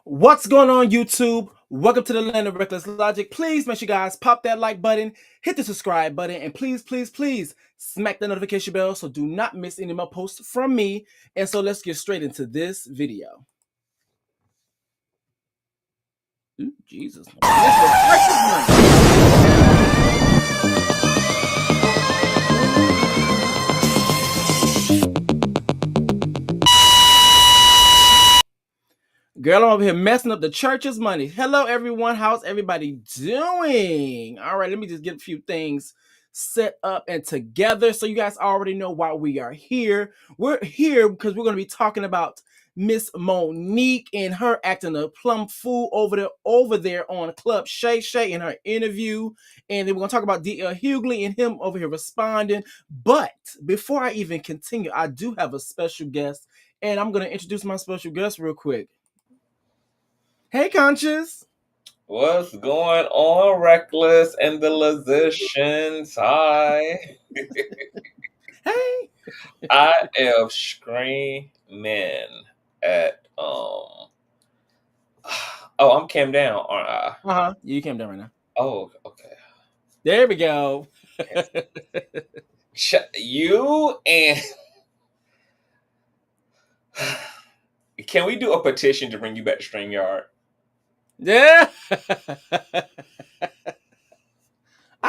What's going on, YouTube? Welcome to the land of reckless logic. Please make sure you guys pop that like button, hit the subscribe button, and please smack the notification bell so do not miss any more posts from me. And so let's get straight into this video. Ooh, Jesus. Girl, I'm over here messing up the church's money. Hello, everyone. How's everybody doing? All right, let me just get a few things set up and together so you guys already know why we are here. We're here because we're going to be talking about Miss Monique and her acting a plum fool over there on Club Shay Shay in her interview. And then we're going to talk about D.L. Hughley and him over here responding. But before I even continue, I do have a special guest, and I'm going to introduce my special guest real quick. Hey, Conscious. What's going on, Reckless and the Logicians? Hi. Hey. I am screaming at Oh, I'm cam down, aren't I? You came down right now. Oh, okay. There we go. You and can we do a petition to bring you back to StreamYard? Yeah.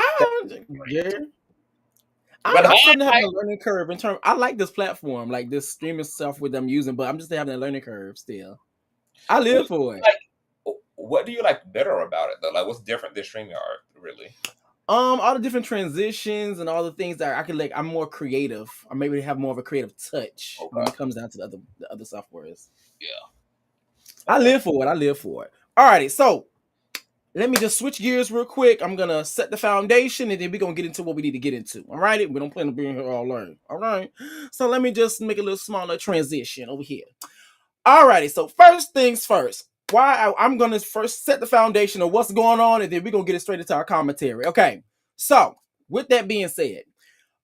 I'm still having a learning curve in terms. I like this platform, like this streaming software that I'm using, but I'm just having a learning curve still. I live for it. What do you like better about it though? Like, what's different than StreamYard, really? All the different transitions and all the things that I can like. I'm more creative. I maybe have more of a creative touch when it comes down to the other softwares. Yeah. I live for it. I live for it. Alrighty, so let me just switch gears real quick. I'm gonna set the foundation, and then we're gonna get into what we need to get into. All right, we don't plan on being here all learn. All right, so let me just make a little smaller transition over here. Alrighty, so first things first. I'm gonna first set the foundation of what's going on, and then we're gonna get it straight into our commentary. Okay, so with that being said,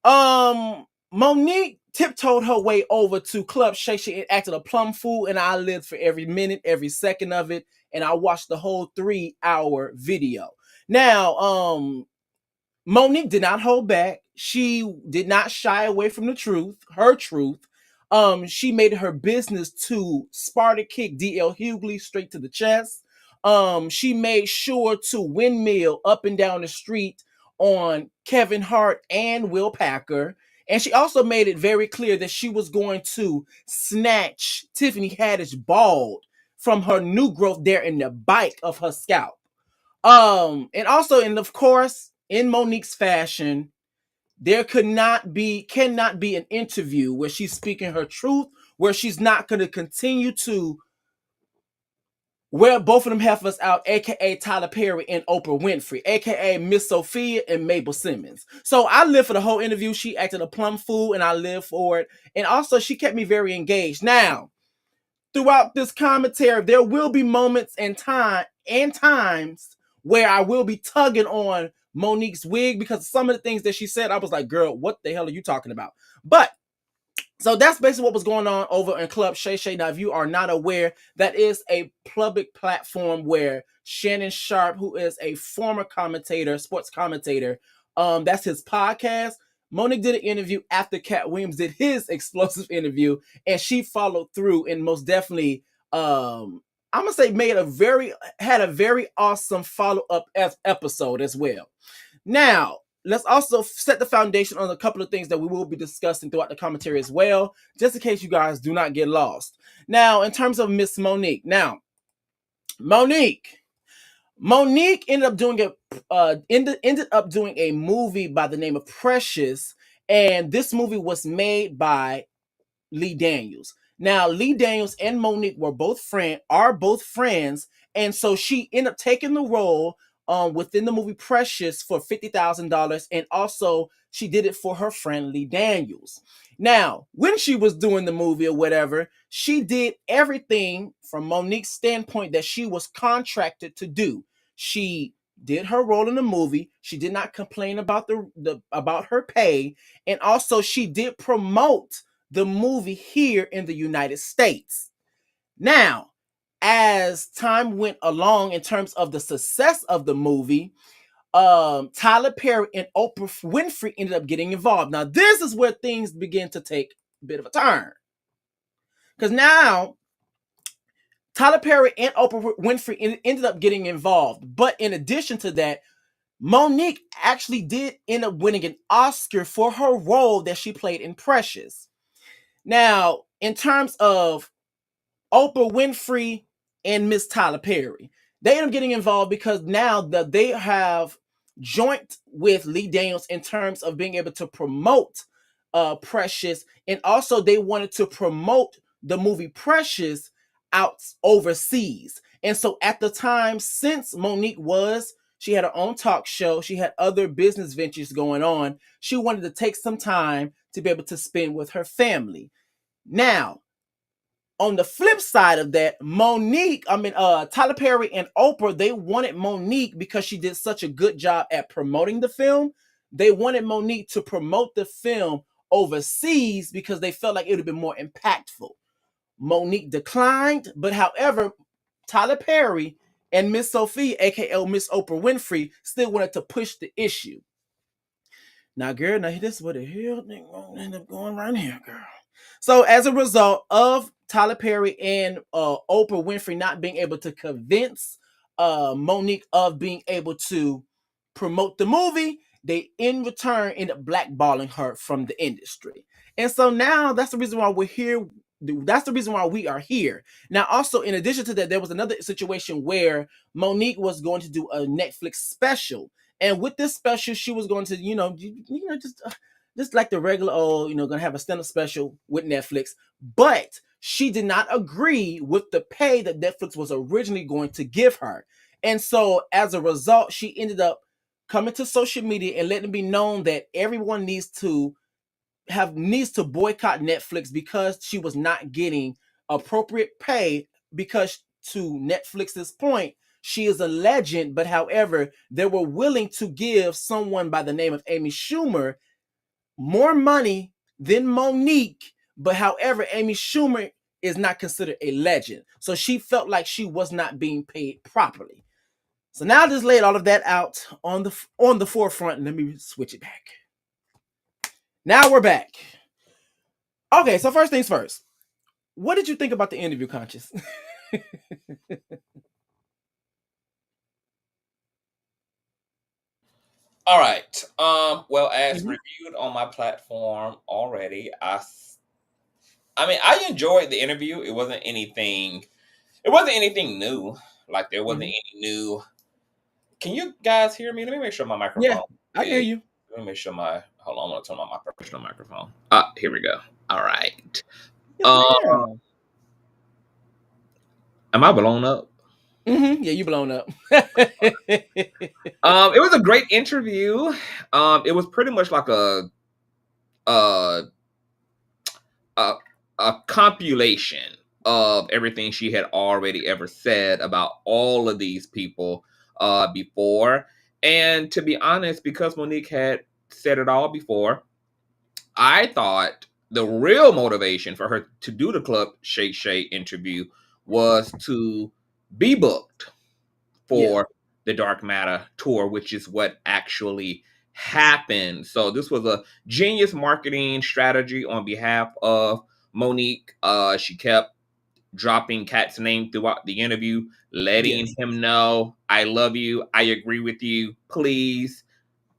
Monique tiptoed her way over to Club Shay Shay and acted a plum fool, and I lived for every minute, every second of it, and I watched the whole 3-hour video. Now, Monique did not hold back. She did not shy away from the truth, her truth. She made it her business to Sparta kick D.L. Hughley straight to the chest. She made sure to windmill up and down the street on Kevin Hart and Will Packer. And she also made it very clear that she was going to snatch Tiffany Haddish bald from her new growth there in the bike of her scalp. And also, and of course, in Monique's fashion, there cannot be an interview where she's speaking her truth, where she's not going to continue to wear both of them heifers out, aka Tyler Perry and Oprah Winfrey, aka Miss Sophia and Mabel Simmons. So I lived for the whole interview. She acted a plum fool, and I lived for it. And also, she kept me very engaged. Now, throughout this commentary, there will be moments and times where I will be tugging on Monique's wig because some of the things that she said, I was like, girl, what the hell are you talking about? But so that's basically what was going on over in Club Shay Shay. Now, if you are not aware, that is a public platform where Shannon Sharpe, who is a former commentator, sports commentator, that's his podcast. Monique did an interview after Cat Williams did his explosive interview, and she followed through and most definitely, I'm gonna say, had a very awesome follow-up episode as well. Now, let's also set the foundation on a couple of things that we will be discussing throughout the commentary as well, just in case you guys do not get lost. Now, in terms of Miss Monique, Monique ended up doing a movie by the name of Precious, and this movie was made by Lee Daniels. Now, Lee Daniels and Monique are both friends, and so she ended up taking the role within the movie Precious for $50,000, and also she did it for her friend Lee Daniels. Now, when she was doing the movie or whatever, she did everything from Monique's standpoint that she was contracted to do. She did her role in the movie. She did not complain about about her pay, and also she did promote the movie here in the United States. Now, as time went along in terms of the success of the movie, Tyler Perry and Oprah Winfrey ended up getting involved. Now, this is where things begin to take a bit of a turn. Because now, Tyler Perry and Oprah Winfrey ended up getting involved. But in addition to that, Monique actually did end up winning an Oscar for her role that she played in Precious. Now, in terms of Oprah Winfrey and Miss Tyler Perry, they end up getting involved because now that they have joined with Lee Daniels in terms of being able to promote Precious, and also they wanted to promote the movie Precious out overseas. And so at the time, since she had her own talk show, she had other business ventures going on, she wanted to take some time to be able to spend with her family. Now, on the flip side of that, Tyler Perry and Oprah, they wanted Monique because she did such a good job at promoting the film. They wanted Monique to promote the film overseas because they felt like it would have been more impactful. Monique declined, but however, Tyler Perry and Miss Sophia, aka Miss Oprah Winfrey, still wanted to push the issue. Now, girl, this is what the hell thing gonna end up going right here, girl. So, as a result of Tyler Perry and Oprah Winfrey not being able to convince Monique of being able to promote the movie, they in return end up blackballing her from the industry. And so now that's the reason why we're here. That's the reason why we are here. Now, also, in addition to that, there was another situation where Monique was going to do a Netflix special. And with this special, she was going to, just like the regular gonna have a stand-up special with Netflix. But she did not agree with the pay that Netflix was originally going to give her. And so as a result, she ended up coming to social media and letting it be known that everyone needs to boycott Netflix because she was not getting appropriate pay, because to Netflix's point, she is a legend, but however, they were willing to give someone by the name of Amy Schumer more money than Monique, but however, Amy Schumer is not considered a legend. So she felt like she was not being paid properly. So now I just laid all of that out on the forefront, and let me switch it back. Now we're back. Okay, so first things first. What did you think about the interview, Conscious? All right. Well, as reviewed on my platform already, I enjoyed the interview. It wasn't anything new. Like there wasn't any new. Can you guys hear me? Let me make sure my microphone. Yeah, I hear you. Let me make sure hold on, I'm gonna turn on my professional microphone. Here we go. All right. Yes, Am I blown up? Yeah, you blown up. It was a great interview. It was pretty much like a compilation of everything she had already ever said about all of these people before. And to be honest, because Monique had said it all before, I thought the real motivation for her to do the Club Shay Shay interview was to be booked for the Dark Matter tour, which is what actually happened. So this was a genius marketing strategy on behalf of Monique. She kept dropping Kat's name throughout the interview, letting him know, I love you, I agree with you, please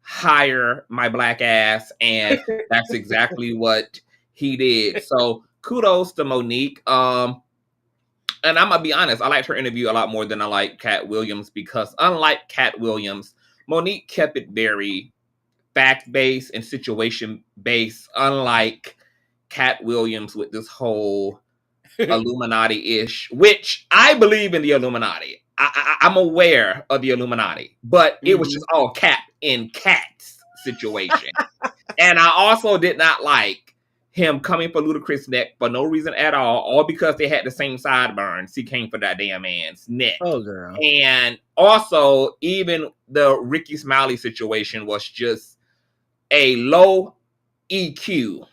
hire my black ass. And that's exactly what he did. So kudos to Monique. And I'm gonna be honest, I liked her interview a lot more than I like Cat Williams, because unlike Cat Williams, Monique kept it very fact-based and situation-based, unlike Cat Williams with this whole Illuminati-ish, which I believe in the Illuminati. I'm aware of the Illuminati, but it was just all Cat in Cat's situation. And I also did not like him coming for Ludacris' neck for no reason at all because they had the same sideburns. He came for that damn man's neck. Oh, girl. And also, even the Ricky Smiley situation was just a low EQ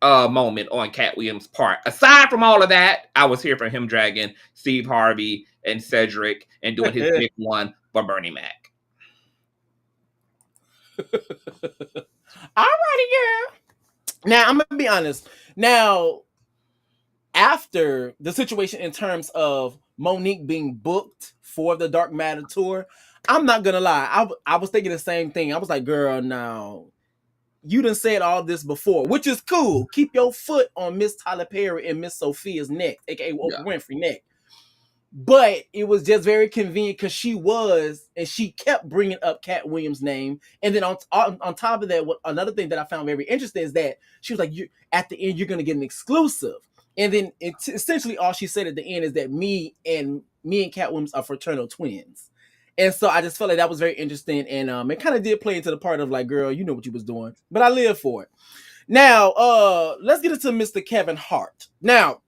moment on Cat Williams' part. Aside from all of that, I was here for him dragging Steve Harvey and Cedric and doing his big one for Bernie Mac. Alrighty, girl. Now I'm gonna be honest. Now, after the situation in terms of Monique being booked for the Dark Matter tour, I'm not gonna lie. I was thinking the same thing. I was like, girl, now you done said all this before, which is cool. Keep your foot on Miss Tyler Perry and Miss Sophia's neck, aka Oprah Winfrey neck. But it was just very convenient because she kept bringing up Cat Williams' name. And then on top of that, another thing that I found very interesting is that she was like, at the end, you're going to get an exclusive. And then essentially all she said at the end is that me and Cat Williams are fraternal twins. And so I just felt like that was very interesting. And it kind of did play into the part of like, girl, you know what you was doing. But I live for it. Now, let's get into Mr. Kevin Hart. Now,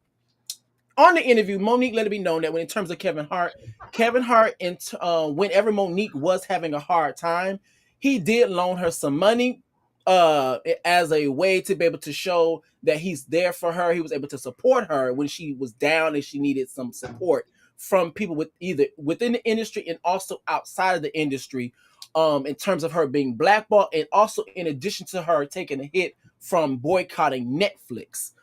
on the interview, Monique let it be known that when in terms of Kevin Hart, whenever Monique was having a hard time, he did loan her some money as a way to be able to show that he's there for her. He was able to support her when she was down and she needed some support from people with either within the industry and also outside of the industry, in terms of her being blackballed and also in addition to her taking a hit from boycotting Netflix.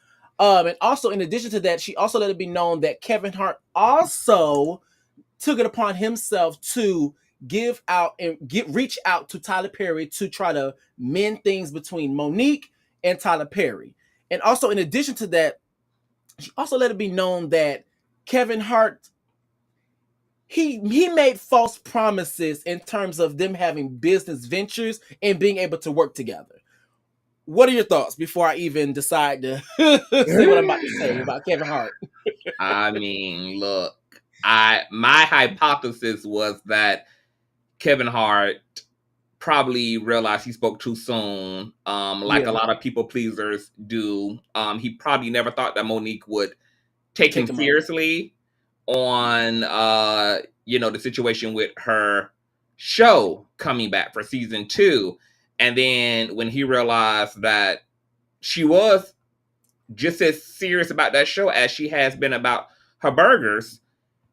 And also, in addition to that, she also let it be known that Kevin Hart also took it upon himself to reach out to Tyler Perry to try to mend things between Monique and Tyler Perry. And also, in addition to that, she also let it be known that Kevin Hart, he made false promises in terms of them having business ventures and being able to work together. What are your thoughts before I even decide to say what I'm about to say about Kevin Hart? I mean, look, my hypothesis was that Kevin Hart probably realized he spoke too soon, like a lot of people pleasers do. He probably never thought that Monique would take him seriously on the situation with her show coming back for season 2. And then when he realized that she was just as serious about that show as she has been about her burgers,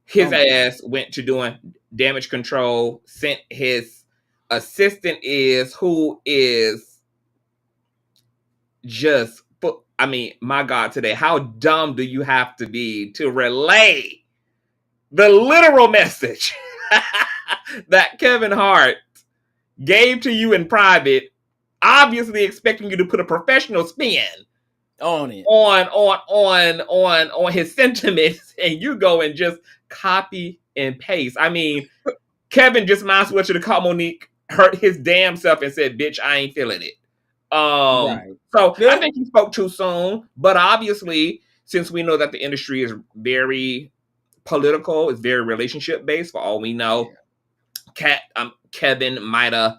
his ass went to doing damage control, sent his assistant who is just, I mean, my God, today, how dumb do you have to be to relay the literal message that Kevin Hart gave to you in private, obviously expecting you to put a professional spin on it, on his sentiments, and you go and just copy and paste. I mean, Kevin just might as well should have called Monique, hurt his damn self, and said, "Bitch, I ain't feeling it." Right. So I think he spoke too soon. But obviously, since we know that the industry is very political, it's very relationship based. For all we know, Kevin might have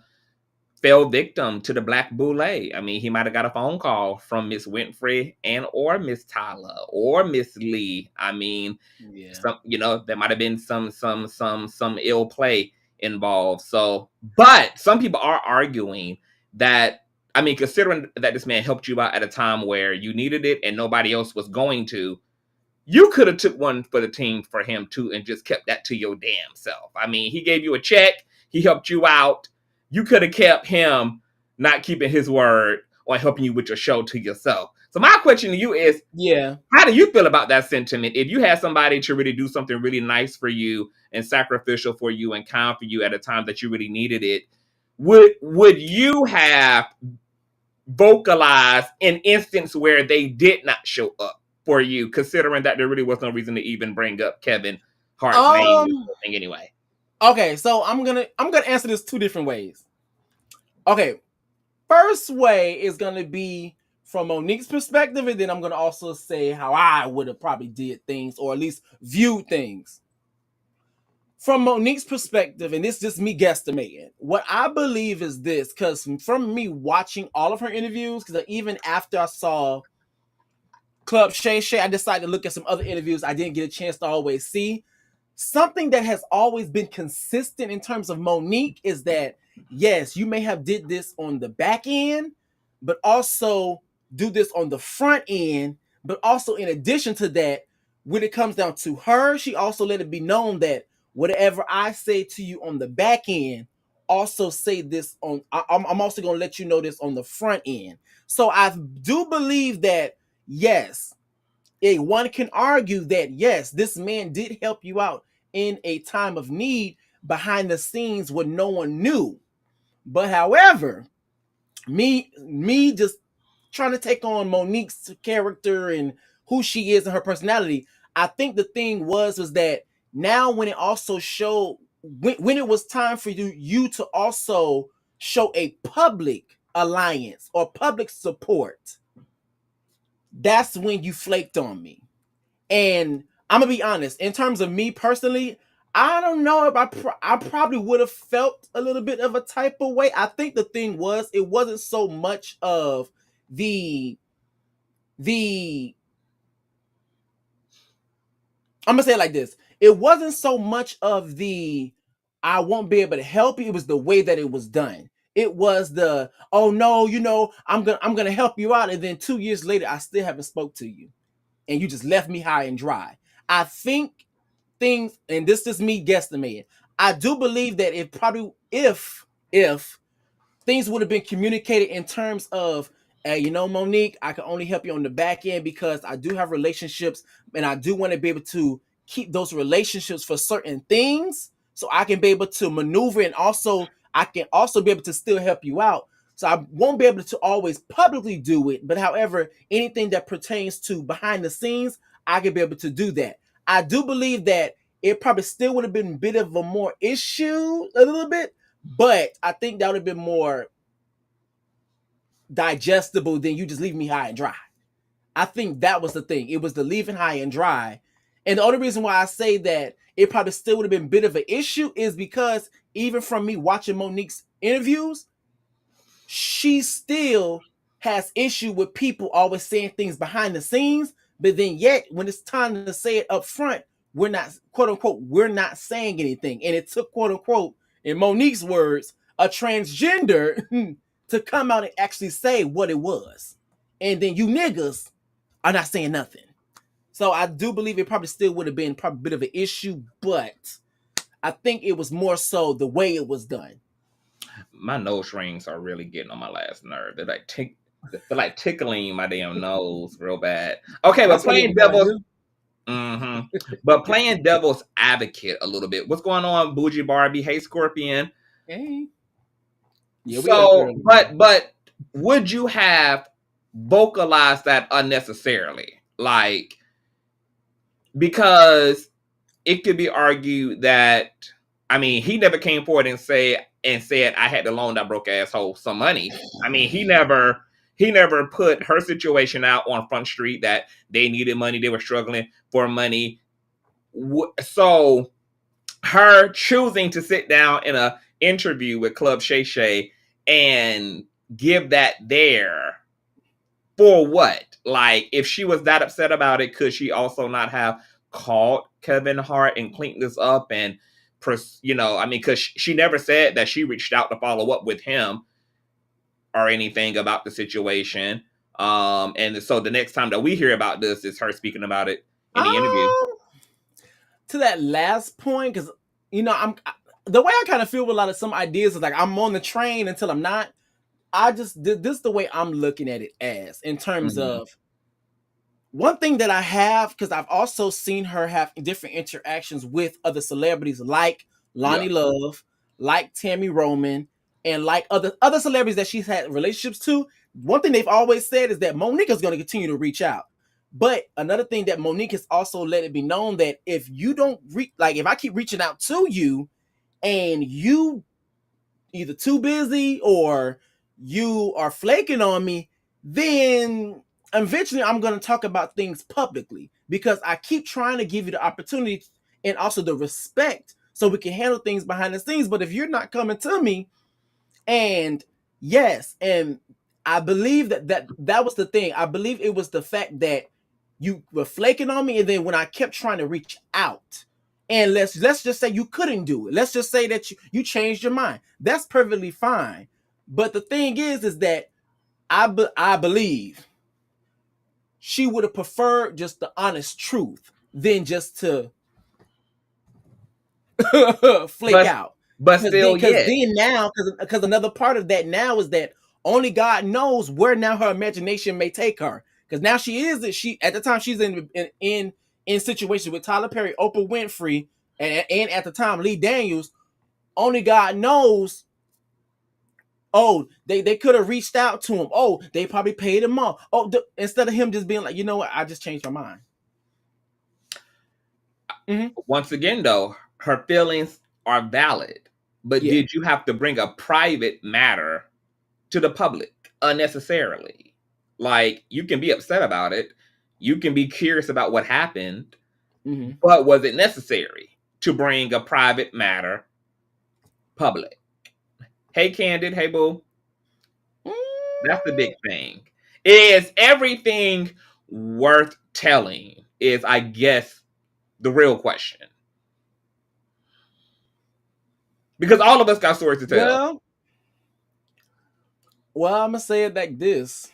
fell victim to the black boule. I mean, he might have got a phone call from Miss Winfrey or Miss Tyler or Miss Lee. I mean, there might have been some ill play involved. So, but some people are arguing that, I mean, considering that this man helped you out at a time where you needed it and nobody else was going to, you could have took one for the team for him too and just kept that to your damn self. I mean, he gave you a check. He helped you out. You could have kept him not keeping his word or helping you with your show to yourself. So my question to you is, how do you feel about that sentiment? If you had somebody to really do something really nice for you and sacrificial for you and kind for you at a time that you really needed it, would you have vocalized an instance where they did not show up for you, considering that there really was no reason to even bring up Kevin Hart's name anyway? Okay, so I'm gonna answer this 2 different ways. Okay, first way is gonna be from Monique's perspective, and then I'm gonna also say how I would have probably did things, or at least viewed things. From Monique's perspective, and this is just me guesstimating, what I believe is this, because from me watching all of her interviews, because even after I saw Club Shay Shay, I decided to look at some other interviews I didn't get a chance to always see. Something that has always been consistent in terms of Monique is that, yes, you may have did this on the back end, but also do this on the front end, but also in addition to that, when it comes down to her, she also let it be known that whatever I say to you on the back end, also say this on. I'm also gonna let you know this on the front end. So I do believe that yes, one can argue that yes, this man did help you out in a time of need behind the scenes when no one knew. But however, me just trying to take on Monique's character and who she is and her personality, I think the thing was that now when it also showed when it was time for you to also show a public alliance or public support, that's when you flaked on me. And I'm gonna be honest, in terms of me personally, I don't know if I probably would have felt a little bit of a type of way. I think the thing was it wasn't so much of the I'm gonna say it like this. It wasn't so much of the I won't be able to help you. It was the way that it was done. It was the oh no, I'm gonna help you out, and then 2 years later I still haven't spoke to you, and you just left me high and dry. I think things, and this is me guesstimating. I do believe that it probably if things would have been communicated in terms of, hey, Monique, I can only help you on the back end because I do have relationships and I do want to be able to keep those relationships for certain things so I can be able to maneuver, and also I can also be able to still help you out. So I won't be able to always publicly do it, but however, anything that pertains to behind the scenes, I can be able to do that. I do believe that it probably still would have been a bit of a more issue, a little bit, but I think that would have been more digestible than you just leaving me high and dry. I think that was the thing. It was the leaving high and dry. And the only reason why I say that it probably still would have been a bit of an issue is because even from me watching Monique's interviews, she still has issue with people always saying things behind the scenes, but then yet when it's time to say it up front, we're not, quote unquote, we're not saying anything. And it took, quote unquote, in Monique's words, a transgender to come out and actually say what it was. And then you niggas are not saying nothing. So I do believe it probably still would have been probably a bit of an issue, but I think it was more so the way it was done. My nose rings are really getting on my last nerve. They're like tickling my damn nose real bad. Okay, but playing devil's but playing devil's advocate a little bit. What's going on, Bougie Barbie? Hey, Scorpion. Hey. Yeah, so, but would you have vocalized that unnecessarily? Like, because it could be argued that, I mean, he never came forward and said I had to loan that broke asshole some money. I mean, he never put her situation out on Front Street that they needed money, they were struggling for money. So her choosing to sit down in a interview with Club Shay Shay and give that there for what? Like, if she was that upset about it, could she also not have called Kevin Hart and cleaned this up? And, I mean, because she never said that she reached out to follow up with him or anything about the situation. And so the next time that we hear about this is her speaking about it in the interview. To that last point, because, the way I kind of feel with a lot of some ideas is like I'm on the train until I'm not. This is the way I'm looking at it as in terms of one thing that I have, because I've also seen her have different interactions with other celebrities like Lonnie Love, like Tammy Roman, and like other celebrities that she's had relationships to. One thing they've always said is that Monique is going to continue to reach out. But another thing that Monique has also let it be known that if you don't if I keep reaching out to you and you either too busy or you are flaking on me, then eventually I'm going to talk about things publicly because I keep trying to give you the opportunity and also the respect so we can handle things behind the scenes. But if you're not coming to me, and yes, and I believe that was the thing. I believe it was the fact that you were flaking on me, and then when I kept trying to reach out, and let's just say you couldn't do it. Let's just say that you changed your mind. That's perfectly fine. But the thing is that I believe she would have preferred just the honest truth than just to flake but out. but Because then, still, yeah. now, because another part of that now is that only God knows where now her imagination may take her. Because now she at the time she's in situations with Tyler Perry, Oprah Winfrey, and at the time Lee Daniels. Only God knows. Oh, they could have reached out to him. Oh, they probably paid him off. Oh, instead of him just being like, you know what, I just changed my mind. Mm-hmm. Once again, though, her feelings are valid, but Yeah. did you have to bring a private matter to the public unnecessarily? Like, you can be upset about it, you can be curious about what happened, Mm-hmm. but was it necessary to bring a private matter public? Hey, Candid, hey, boo. That's the big thing. Is everything worth telling? Is, I guess, the real question. Because all of us got stories to tell. Well, I'm gonna say it like this,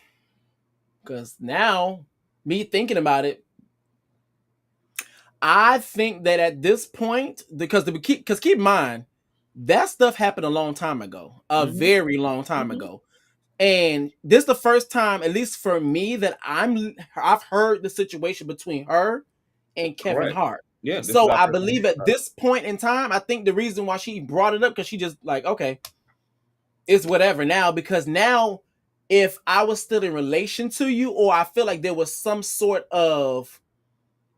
because now, me thinking about it, I think that at this point, because keep in mind, that stuff happened a long time ago, a Mm-hmm. very long time Mm-hmm. ago, and this is the first time, at least for me, that I've heard the situation between her and Kevin Correct. Hart. Yeah, this is So our I first time believe hearing at about this point in time, I think the reason why she brought it up, because she just like, okay, it's whatever now, because now if I was still in relation to you, or I feel like there was some sort of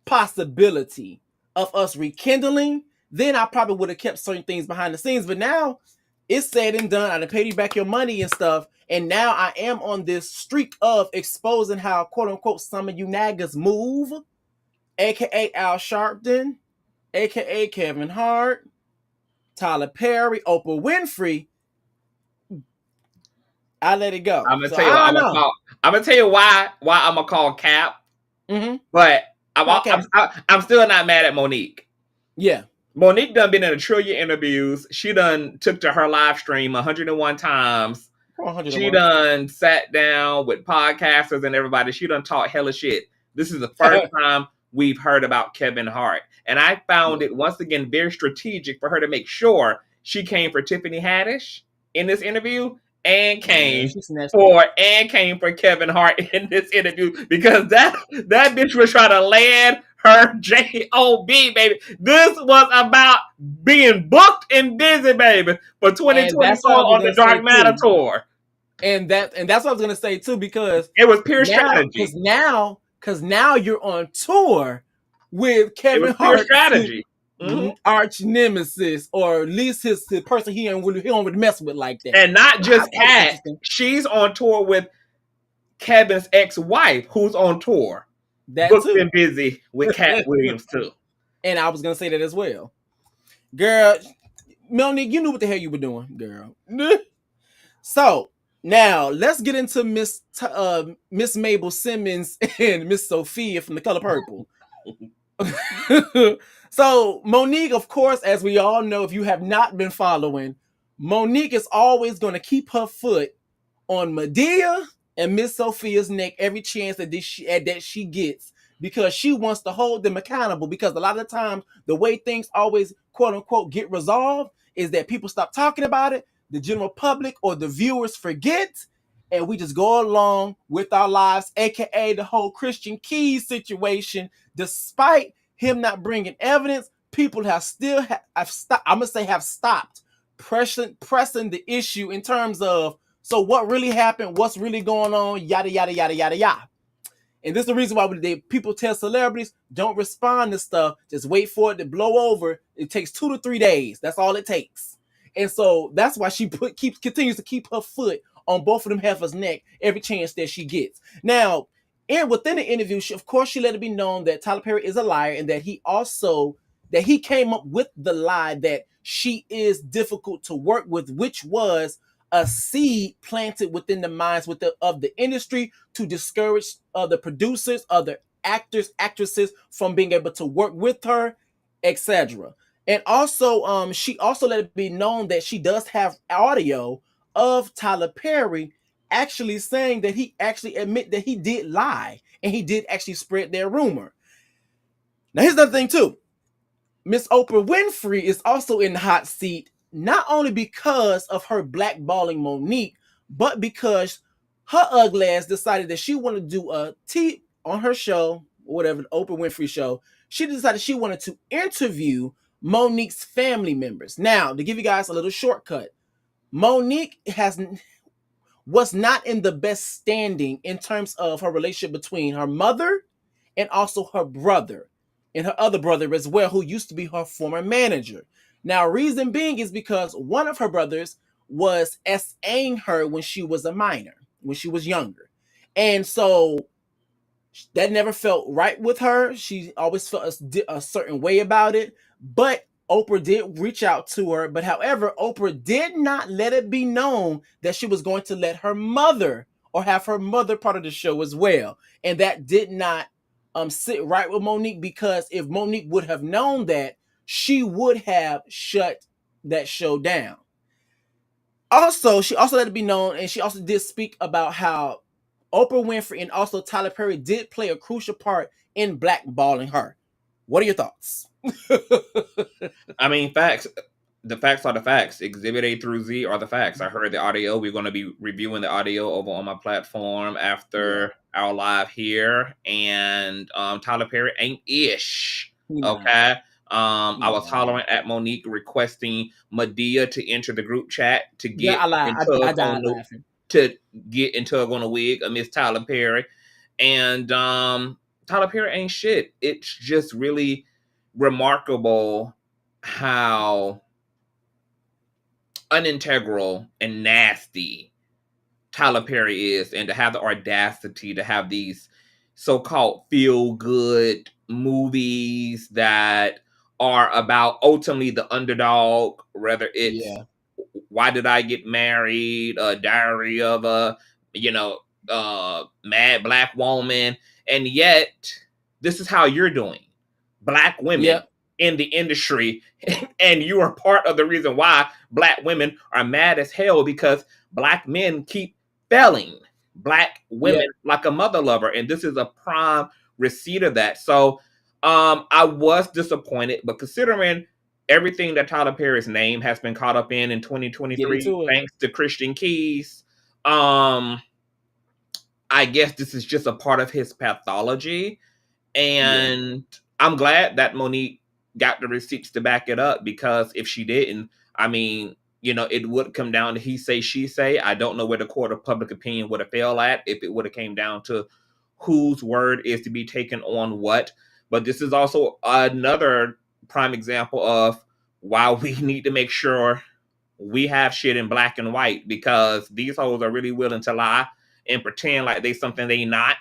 possibility of us rekindling, then I probably would have kept certain things behind the scenes. But now it's said and done. I done paid you back your money and stuff. And now I am on this streak of exposing how, quote unquote, some of you naggers move, aka Al Sharpton, aka Kevin Hart, Tyler Perry, Oprah Winfrey. I let it go. I'm gonna So tell you what I I'm don't gonna know. call. I'm gonna tell you why I'm gonna call Cap, Mm-hmm. but Okay. I'm still not mad at Monique. Yeah. Monique done been in a trillion interviews. She done took to her live stream 101 times. She 101. done sat down with podcasters and everybody. She done talked hella shit. This is the first time we've heard about Kevin Hart. And I found it once again very strategic for her to make sure she came for Tiffany Haddish in this interview and came for Kevin Hart in this interview, because that bitch was trying to land her job, baby. This was about being booked and busy, baby, for 2024 on the Dark Matter tour. And that's what I was gonna say too, because it was pure strategy. Because now you're on tour with Kevin Hart, strategy. arch nemesis, or at least his person he don't really mess with like that. And not just Kat, she's on tour with Kevin's ex-wife, who's on tour. That booked too. And busy with Cat Williams too. And I was gonna say that as well, girl. Monique, you knew what the hell you were doing, girl. So now let's get into Miss Mabel Simmons and Miss Sophia from The Color Purple. So Monique, of course, as we all know, if you have not been following, Monique is always going to keep her foot on Madea and Miss Sophia's neck every chance that she gets, because she wants to hold them accountable. Because a lot of the times, the way things always, quote unquote, get resolved is that people stop talking about it, the general public or the viewers forget, and we just go along with our lives, aka the whole Christian Keys situation. Despite him not bringing evidence, people have stopped pressing the issue in terms of, so what really happened, what's really going on, yada yada yada yada yada. And this is the reason why people tell celebrities, don't respond to stuff, just wait for it to blow over. It takes 2 to 3 days. That's all it takes. And so that's why she continues to keep her foot on both of them heifers' neck every chance that she gets. Now, within the interview, of course, she let it be known that Tyler Perry is a liar, and that he came up with the lie that she is difficult to work with, which was a seed planted within the minds of the industry to discourage the producers, other actors, actresses from being able to work with her, etc. And also, she also let it be known that she does have audio of Tyler Perry actually saying that he actually admit that he did lie, and he did actually spread their rumor. Now here's another thing too. Miss Oprah Winfrey is also in the hot seat, not only because of her blackballing Monique, but because her ugly ass decided that she wanted to do a T on her show, whatever, the Oprah Winfrey show. She decided she wanted to interview Monique's family members. Now, to give you guys a little shortcut, Monique was not in the best standing in terms of her relationship between her mother and also her brother and her other brother as well, who used to be her former manager. Now, reason being is because one of her brothers was SAing her when she was a minor, when she was younger. And so that never felt right with her. She always felt a certain way about it. But Oprah did reach out to her. But however, Oprah did not let it be known that she was going to let her mother or have her mother part of the show as well. And that did not sit right with Monique, because if Monique would have known that, she would have shut that show down. Also, she also let it be known, and she also did speak about how Oprah Winfrey and also Tyler Perry did play a crucial part in blackballing her. What are your thoughts? I mean, facts. The facts are the facts. Exhibit A through Z are the facts. I heard the audio. We're going to be reviewing the audio over on my platform after our live here. And Tyler Perry ain't ish. Okay. I was hollering at Monique requesting Madea to enter the group chat to get I died laughing. To get into a wig of Miss Tyler Perry. And Tyler Perry ain't shit. It's just really remarkable how unintegral and nasty Tyler Perry is, and to have the audacity to have these so-called feel-good movies that are about ultimately the underdog, whether it's Why Did I Get Married, a Diary of a Mad Black Woman, and yet this is how you're doing. Black women in the industry, and you are part of the reason why Black women are mad as hell, because Black men keep failing Black women like a mother lover, and this is a prime receipt of that. So I was disappointed, but considering everything that Tyler Perry's name has been caught up in 2023, thanks to Christian Keys, I guess this is just a part of his pathology. And I'm glad that Monique got the receipts to back it up, because if she didn't, I mean, it would come down to he say, she say. I don't know where the court of public opinion would have failed at if it would have came down to whose word is to be taken on what. But this is also another prime example of why we need to make sure we have shit in black and white, because these hoes are really willing to lie and pretend like they something they not,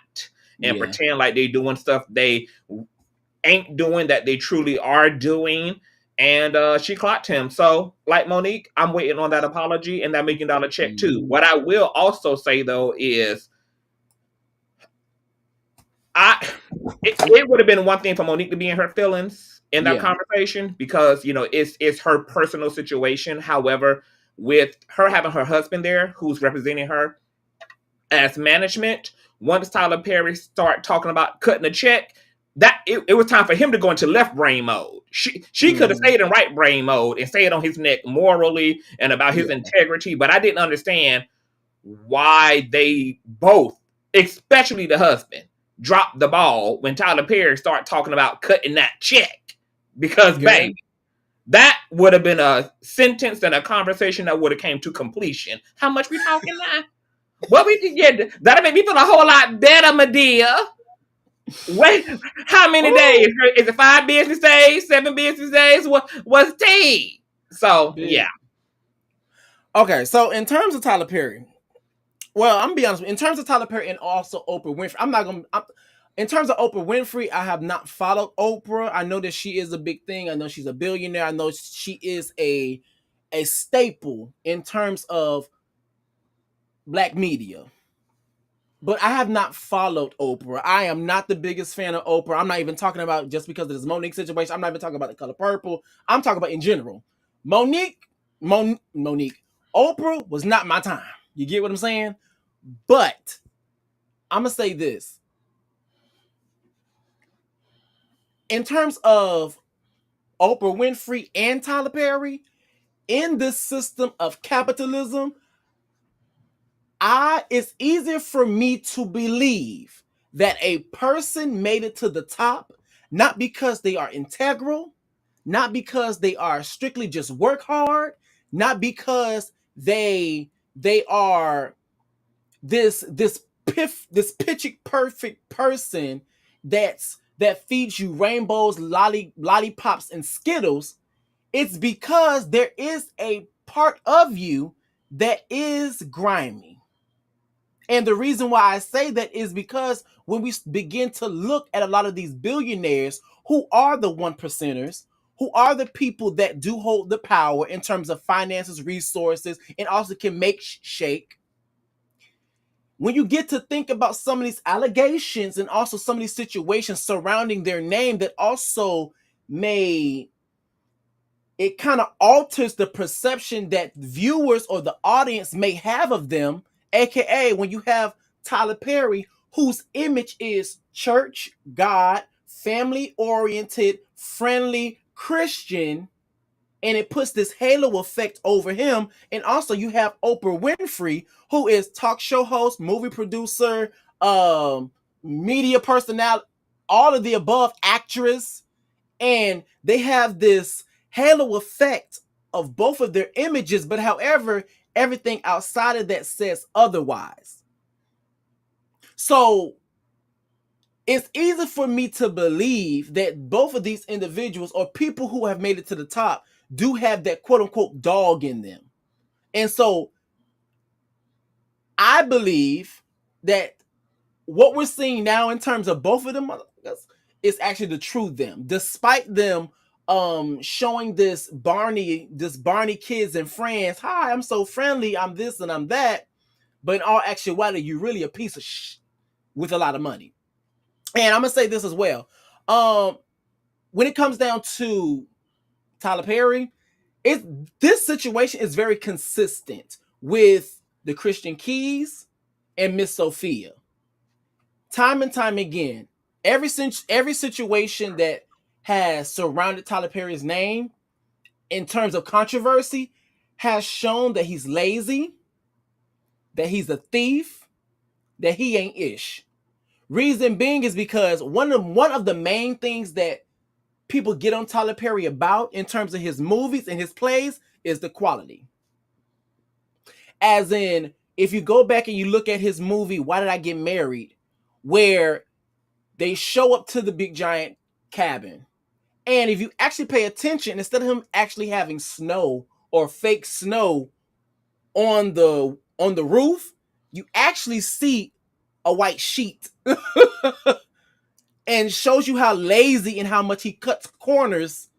and pretend like they doing stuff they ain't doing that they truly are doing. And she clocked him. So, like Monique, I'm waiting on that apology and that $1 million check too. What I will also say though is, it would have been one thing for Monique to be in her feelings in that conversation, because it's her personal situation. However, with her having her husband there who's representing her as management, once Tyler Perry start talking about cutting a check, that it was time for him to go into left brain mode. She could have stayed in right brain mode and stayed on his neck morally and about his integrity, but I didn't understand why they both, especially the husband, dropped the ball when Tyler Perry started talking about cutting that check. Because baby, that would have been a sentence and a conversation that would have came to completion. How much we talking now? What we can get, that'll make me feel a whole lot better, Madea. Wait, how many days? Is it 5 business days, 7 business days? What's tea? So yeah. Okay, so in terms of Tyler Perry, well, I'm gonna be honest. In terms of Tyler Perry and also Oprah Winfrey, in terms of Oprah Winfrey, I have not followed Oprah. I know that she is a big thing. I know she's a billionaire. I know she is a staple in terms of Black media. But I have not followed Oprah. I am not the biggest fan of Oprah. I'm not even talking about just because of this Monique situation. I'm not even talking about The Color Purple. I'm talking about in general. Monique, Oprah was not my time. You get what I'm saying? But I'm going to say this. in terms of Oprah Winfrey and Tyler Perry, in this system of capitalism, it's easier for me to believe that a person made it to the top not because they are integral, not because they are strictly just work hard, not because they are this pitchy perfect person that feeds you rainbows, lollipops, and Skittles. It's because there is a part of you that is grimy. And the reason why I say that is because when we begin to look at a lot of these billionaires who are the one percenters, who are the people that do hold the power in terms of finances, resources, and also can make shake. When you get to think about some of these allegations and also some of these situations surrounding their name that also may, it kind of alters the perception that viewers or the audience may have of them, aka when you have Tyler Perry, whose image is church, God, family oriented, friendly, Christian, and it puts this halo effect over him. And also you have Oprah Winfrey, who is talk show host, movie producer, media personality, all of the above, actress, and they have this halo effect of both of their images, but however, everything outside of that says otherwise. So it's easy for me to believe that both of these individuals or people who have made it to the top do have that quote unquote dog in them. And so I believe that what we're seeing now in terms of both of them is actually the true them, despite them showing this Barney kids and friends, hi, I'm so friendly, I'm this and I'm that, but in all actuality you're really a piece of with a lot of money. And I'm gonna say this as well, when it comes down to Tyler Perry, this situation is very consistent with the Christian Keys and Miss Sophia. Time and time again, every situation that has surrounded Tyler Perry's name in terms of controversy has shown that he's lazy, that he's a thief, that he ain't ish. Reason being is because one of the main things that people get on Tyler Perry about in terms of his movies and his plays is the quality. As in, if you go back and you look at his movie, Why Did I Get Married, where they show up to the big giant cabin. And if you actually pay attention, instead of him actually having snow or fake snow on the roof, you actually see a white sheet. And shows you how lazy and how much he cuts corners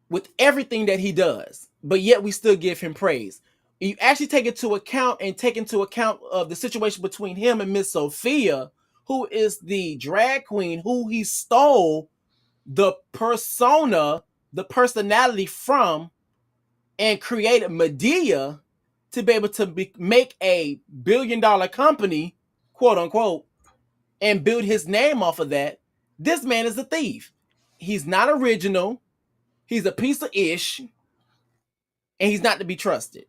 with everything that he does. But yet we still give him praise. You actually take into account of the situation between him and Miss Sophia, who is the drag queen who he stole the persona, the personality from, and created Medea to be able to make a $1 billion company, quote unquote, and build his name off of that. This man is a thief. He's not original. He's a piece of ish. And he's not to be trusted.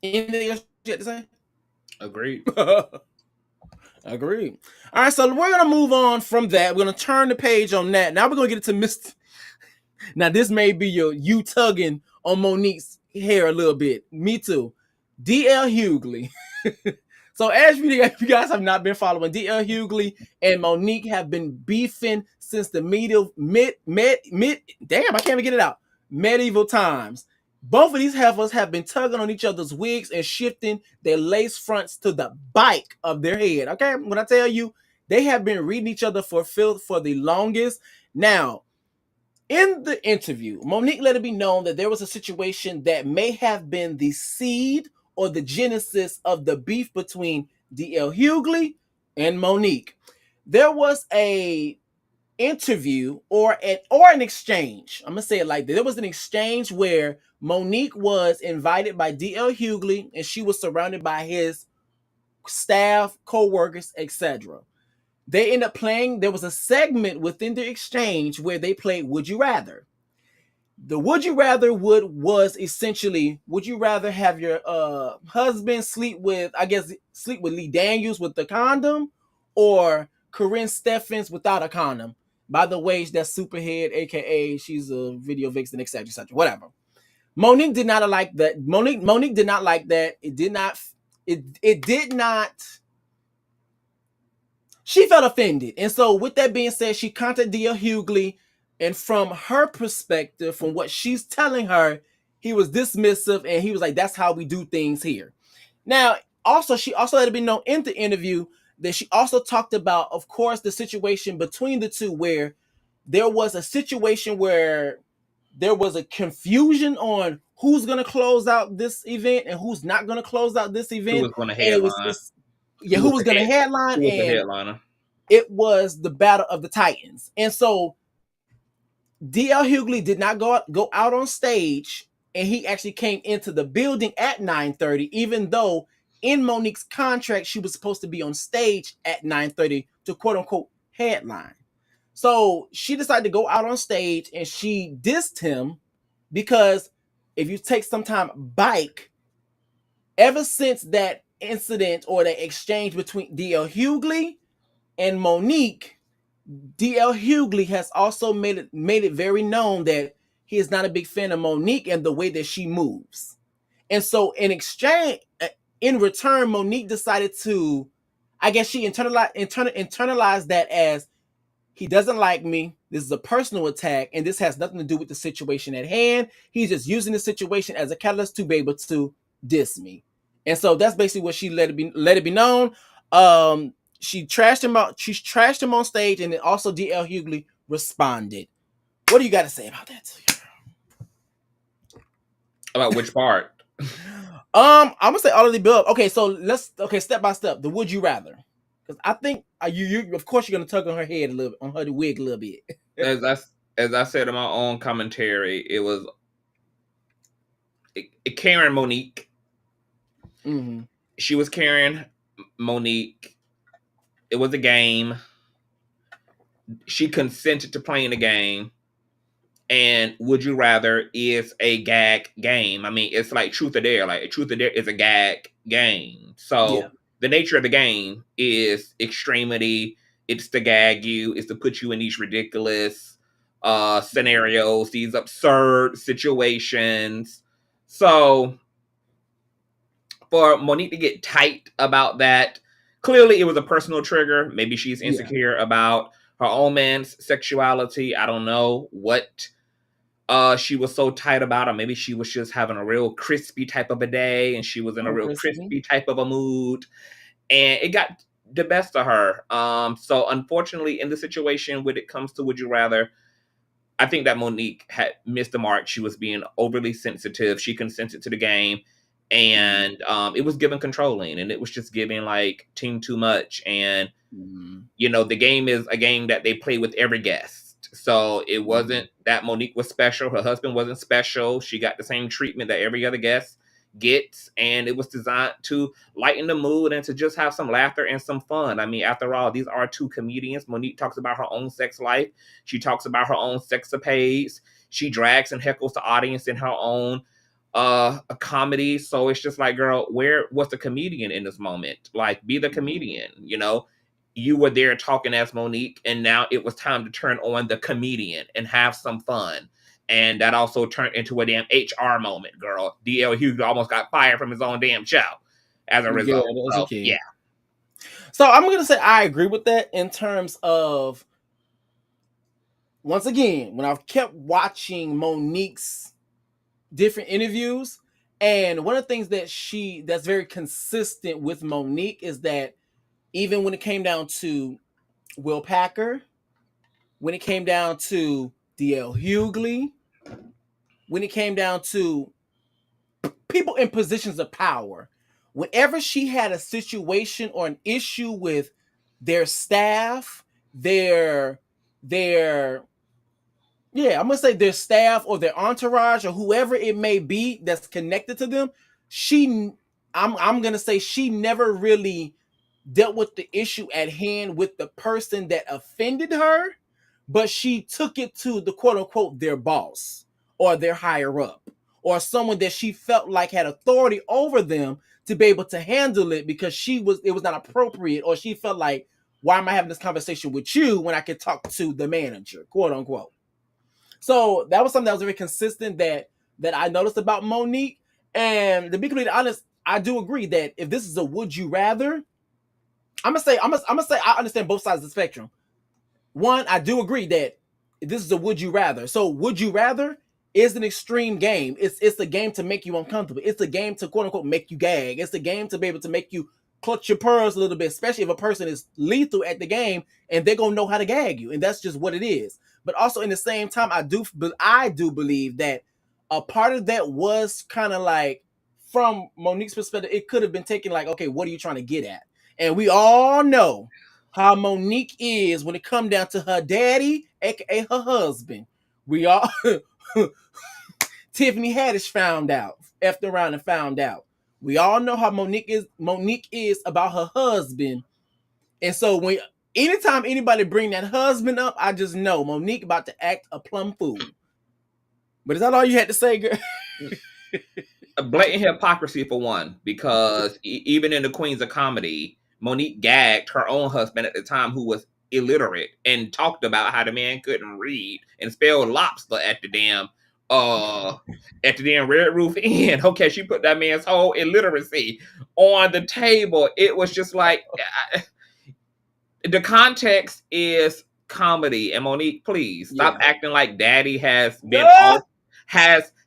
Anything else you have to say? Agreed. Agreed. All right, so we're gonna move on from that. We're gonna turn the page on that. Now we're gonna get into Mr. Now this may be you tugging on Monique's hair a little bit. Me too. D.L. Hughley. So as you guys have not been following, D.L. Hughley and Monique have been beefing since the medieval times. Both of these heifers have been tugging on each other's wigs and shifting their lace fronts to the bike of their head. Okay, when I tell you, they have been reading each other for filth for the longest. Now, in the interview, Monique let it be known that there was a situation that may have been the seed or the genesis of the beef between D.L. Hughley and Monique. There was a interview or an exchange. I'm gonna say it like this. There was an exchange where Monique was invited by D.L. Hughley and she was surrounded by his staff, co-workers, etc. They end up playing. There was a segment within the exchange where they played Would You Rather. The Would You Rather was essentially, would you rather have your husband sleep with Lee Daniels with the condom, or Corinne Steffens without a condom? By the way, that's Superhead, aka she's a video vixen, etc., etc., whatever. Monique did not like that. Monique did not like that. It did not. It did not. She felt offended, and so with that being said, she contacted D.L. Hughley, and from her perspective, from what she's telling her, he was dismissive, and he was like, "That's how we do things here." Now, also, she also let it be known in the interview that she also talked about, of course, the situation between the two, where there was a situation where there was a confusion on who's going to close out this event and who's not going to close out this Who event, was going to and it was headline? who was going to headline, Who was the and headliner? it was the Battle of the Titans. And so D.L. Hughley did not go out on stage, and he actually came into the building at 9:30, even though in Monique's contract she was supposed to be on stage at 9:30 to quote unquote headline. So she decided to go out on stage, and she dissed him because if you take some time back, ever since that incident or the exchange between D.L. Hughley and Monique, D.L. Hughley has also made it very known that he is not a big fan of Monique and the way that she moves. And so in return, Monique decided to, I guess she internalized that as, he doesn't like me. This is a personal attack, and this has nothing to do with the situation at hand. He's just using the situation as a catalyst to be able to diss me. And so that's basically what she let it be known. She trashed him out. She's trashed him on stage, and then also D.L. Hughley responded. What do you got to say about that? About which part? I'm gonna say all of the above. Okay, so step by step. The Would You Rather, because I think you of course you're gonna tug on her head a little, on her wig a little bit. As I said in my own commentary, it was Karen Monique. Mm-hmm. She was Karen Monique. It was a game. She consented to playing the game. And Would You Rather is a gag game. I mean, it's like Truth or Dare. Like Truth or Dare is a gag game. So Yeah. the nature of the game is extremity. It's to gag you. It's to put you in these ridiculous scenarios, these absurd situations. So for Monique to get tight about that, clearly it was a personal trigger. Maybe she's insecure about her own man's sexuality. I don't know what she was so tight about, or maybe she was just having a real crispy type of a day, and she was in a real crispy type of a mood, and it got the best of her. So unfortunately, in the situation when it comes to Would You Rather, I think that Monique had missed the mark. She was being overly sensitive. She consented to the game, and it was giving controlling, and it was just giving like team too much. And you know, the game is a game that they play with every guest. So it wasn't that Monique was special. Her husband wasn't special. She got the same treatment that every other guest gets. And it was designed to lighten the mood and to just have some laughter and some fun. I mean, after all, these are two comedians. Monique talks about her own sex life. She talks about her own sexapades. She drags and heckles the audience in her own a comedy. So it's just like, girl, what's the comedian in this moment? Like, be the comedian, you know? You were there talking as Monique, and now it was time to turn on the comedian and have some fun. And that also turned into a damn HR moment, girl. D.L. Hughes almost got fired from his own damn show as a result. So, yeah. So I'm going to say I agree with that in terms of, once again, when I've kept watching Monique's different interviews, and one of the things that's very consistent with Monique is that even when it came down to Will Packer, when it came down to D.L. Hughley, when it came down to people in positions of power, whenever she had a situation or an issue with their staff, their I'm gonna say their staff or their entourage or whoever it may be that's connected to them, she I'm gonna say she never really dealt with the issue at hand with the person that offended her, but she took it to the quote unquote their boss or their higher up or someone that she felt like had authority over them to be able to handle it because it was not appropriate, or she felt like, why am I having this conversation with you when I could talk to the manager, quote unquote. So that was something that was very consistent that I noticed about Monique. And to be completely honest, I do agree that if this is a would you rather, I'm gonna say I understand both sides of the spectrum. One, I do agree that this is a would you rather. So would you rather is an extreme game. It's a game to make you uncomfortable. It's a game to quote unquote make you gag. It's a game to be able to make you clutch your pearls a little bit, especially if a person is lethal at the game and they're gonna know how to gag you, and that's just what it is. But also in the same time, I do believe that a part of that was kind of like, from Monique's perspective, it could have been taken like, okay, what are you trying to get at? And we all know how Monique is when it come down to her daddy, aka her husband. We all Tiffany Haddish found out, effed around and found out. We all know how Monique is about her husband. And so when anytime anybody bring that husband up, I just know Monique about to act a plum fool. But is that all you had to say, girl? A blatant hypocrisy for one, because even in the Queens of Comedy, Monique gagged her own husband at the time, who was illiterate, and talked about how the man couldn't read and spell lobster at the damn Red Roof Inn. Okay, she put that man's whole illiteracy on the table. It was just like, the context is comedy. And Monique, please stop acting like Daddy has been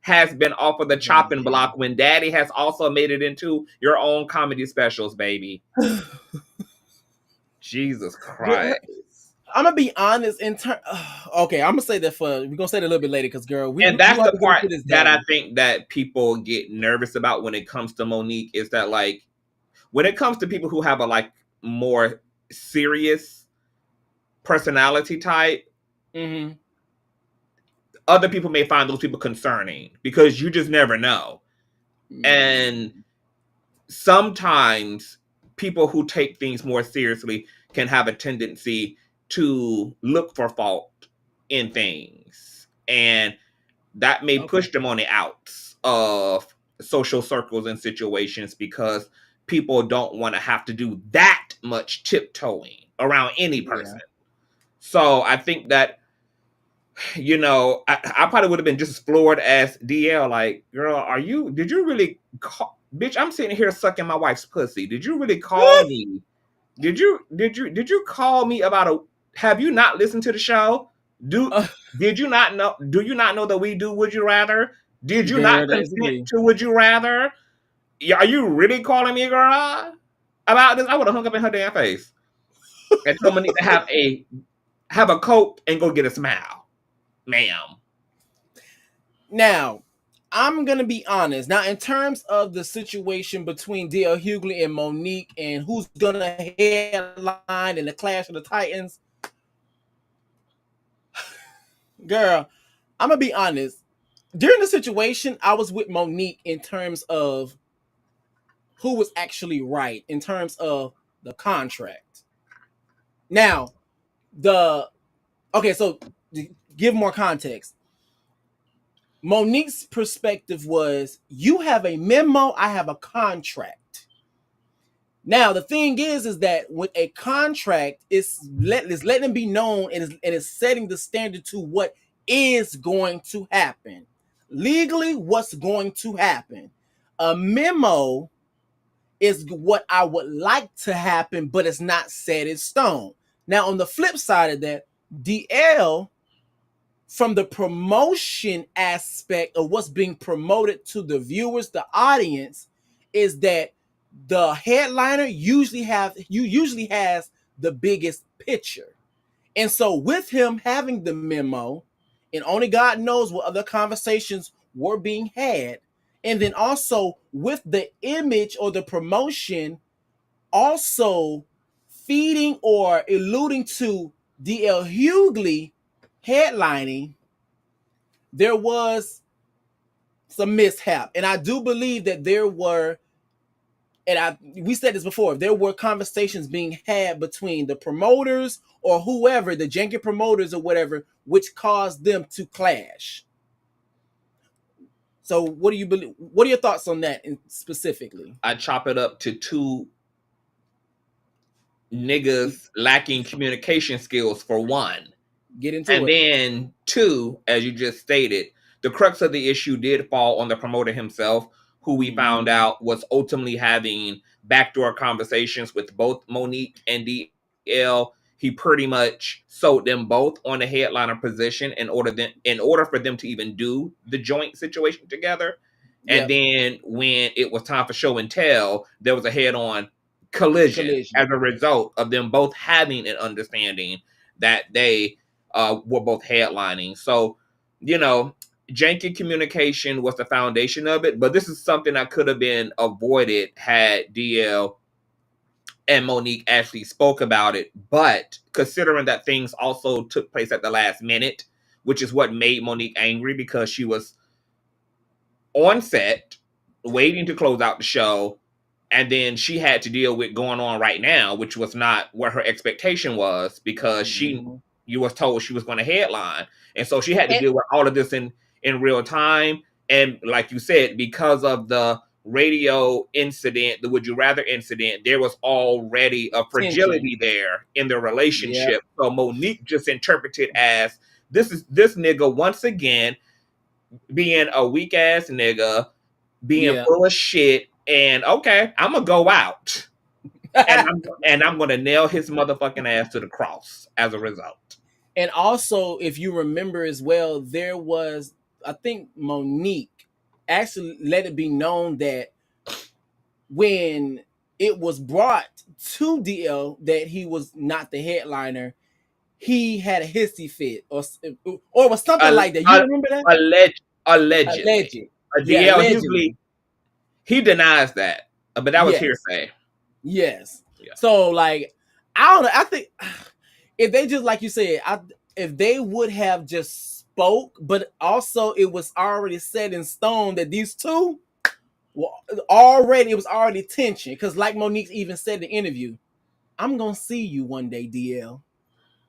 has been off of the chopping block when Daddy has also made it into your own comedy specials, baby. Jesus Christ. I'm gonna be honest okay, I'm gonna say that we're gonna say that a little bit later because girl, and that's the part that I think that people get nervous about when it comes to Monique, is that like when it comes to people who have a like more serious personality type, other people may find those people concerning because you just never know. And sometimes people who take things more seriously can have a tendency to look for fault in things, and that may push them on the outs of social circles and situations because people don't want to have to do that much tiptoeing around any person. So I think that, you know, I probably would have been just as floored as DL. Like, girl, did you really call, bitch, I'm sitting here sucking my wife's pussy. Did you really call me? Did you call me about have you not listened to the show? Did you not know? Do you not know that we do Would You Rather? Did you not consent to Would You Rather? Are you really calling me, girl, about this? I would have hung up in her damn face and told me to have a coat and go get a smile, ma'am. Now, I'm gonna be honest. Now, in terms of the situation between DL Hughley and Monique and who's gonna headline in the Clash of the Titans, girl, I'm gonna be honest. During the situation, I was with Monique in terms of who was actually right in terms of the contract. Now, so to give more context, Monique's perspective was, you have a memo, I have a contract. Now, the thing is that with a contract, it's letting it be known and it's setting the standard to what is going to happen. Legally, what's going to happen. A memo is what I would like to happen, but it's not set in stone. Now, on the flip side of that, DL, from the promotion aspect of what's being promoted to the viewers, the audience, is that the headliner usually has the biggest picture. And so with him having the memo, and only God knows what other conversations were being had, and then also with the image or the promotion also feeding or alluding to DL Hughley headlining, there was some mishap. And I do believe that there were and we said this before, there were conversations being had between the promoters or whoever, the janky promoters or whatever, which caused them to clash. So what do you believe? What are your thoughts on that specifically? I chop it up to two niggas lacking communication skills for one. Get into And it. then two, as you just stated, the crux of the issue did fall on the promoter himself, who we found out was ultimately having backdoor conversations with both Monique and DL. He pretty much sold them both on the headliner position in order for them to even do the joint situation together. And Yep. then when it was time for show and tell, there was a head-on collision as a result of them both having an understanding that they were both headlining. So, you know, janky communication was the foundation of it, but this is something that could have been avoided had DL and Monique actually spoke about it. But considering that things also took place at the last minute, which is what made Monique angry, because she was on set waiting to close out the show, and then she had to deal with going on right now, which was not what her expectation was, because you was told she was going to headline, and so she had to deal with all of this in real time. And like you said, because of the radio incident, the Would You Rather incident, there was already a fragility there in the relationship. Yep. So Monique just interpreted as this nigga once again being a weak ass nigga, being full of shit, and okay, I'm gonna go out and I'm gonna nail his motherfucking ass to the cross as a result. And also, if you remember as well, there was, I think Monique actually let it be known that when it was brought to DL that he was not the headliner, he had a hissy fit or was something like that. You remember that? Allegedly. DL Hughley, he denies that, but that was hearsay. Yes. Yeah. So like, I don't know. I think if they just, like you said, if they would have just spoke, but also it was already set in stone that these two were already, it was already tension. Because like Monique even said in the interview, I'm gonna see you one day, DL.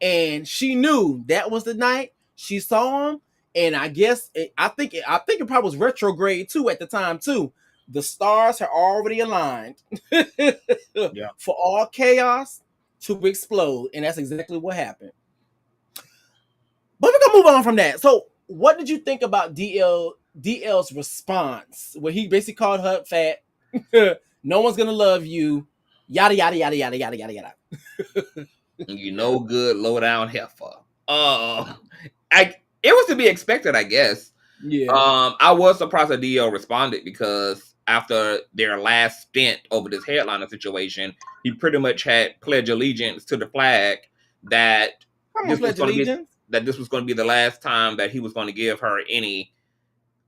And she knew that was the night she saw him. And I guess I think it probably was retrograde too at the time too. The stars had already aligned for all chaos to explode, and that's exactly what happened. But we're gonna move on from that. So, what did you think about DL's response, where he basically called her fat? No one's gonna love you. Yada yada yada yada yada yada yada. You know, good low down heifer. It was to be expected, I guess. Yeah. I was surprised that DL responded, because after their last stint over this headliner situation, he pretty much had pledged allegiance to the flag that this was going to be the last time that he was going to give her any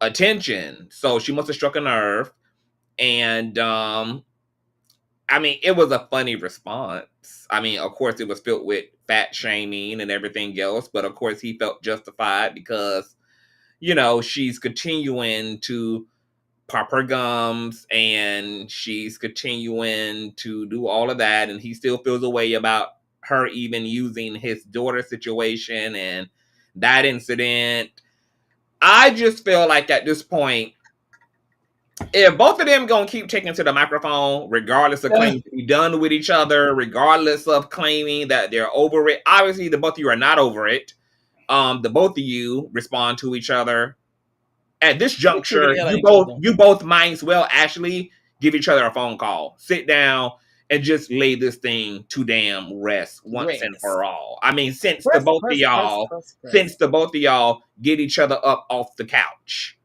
attention. So she must have struck a nerve, and I mean, it was a funny response. I mean, of course, it was filled with fat shaming and everything else, but of course, he felt justified because, you know, she's continuing to pop her gums and she's continuing to do all of that, and he still feels a way about her even using his daughter situation and that incident. I just feel like at this point, if both of them gonna keep taking to the microphone, regardless of claiming to be done with each other, regardless of claiming that they're over it, obviously the both of you are not over it. The both of you respond to each other. At this juncture, you both might as well actually give each other a phone call, sit down, and just lay this thing to damn rest once and for all. I mean, since the both of y'all get each other up off the couch.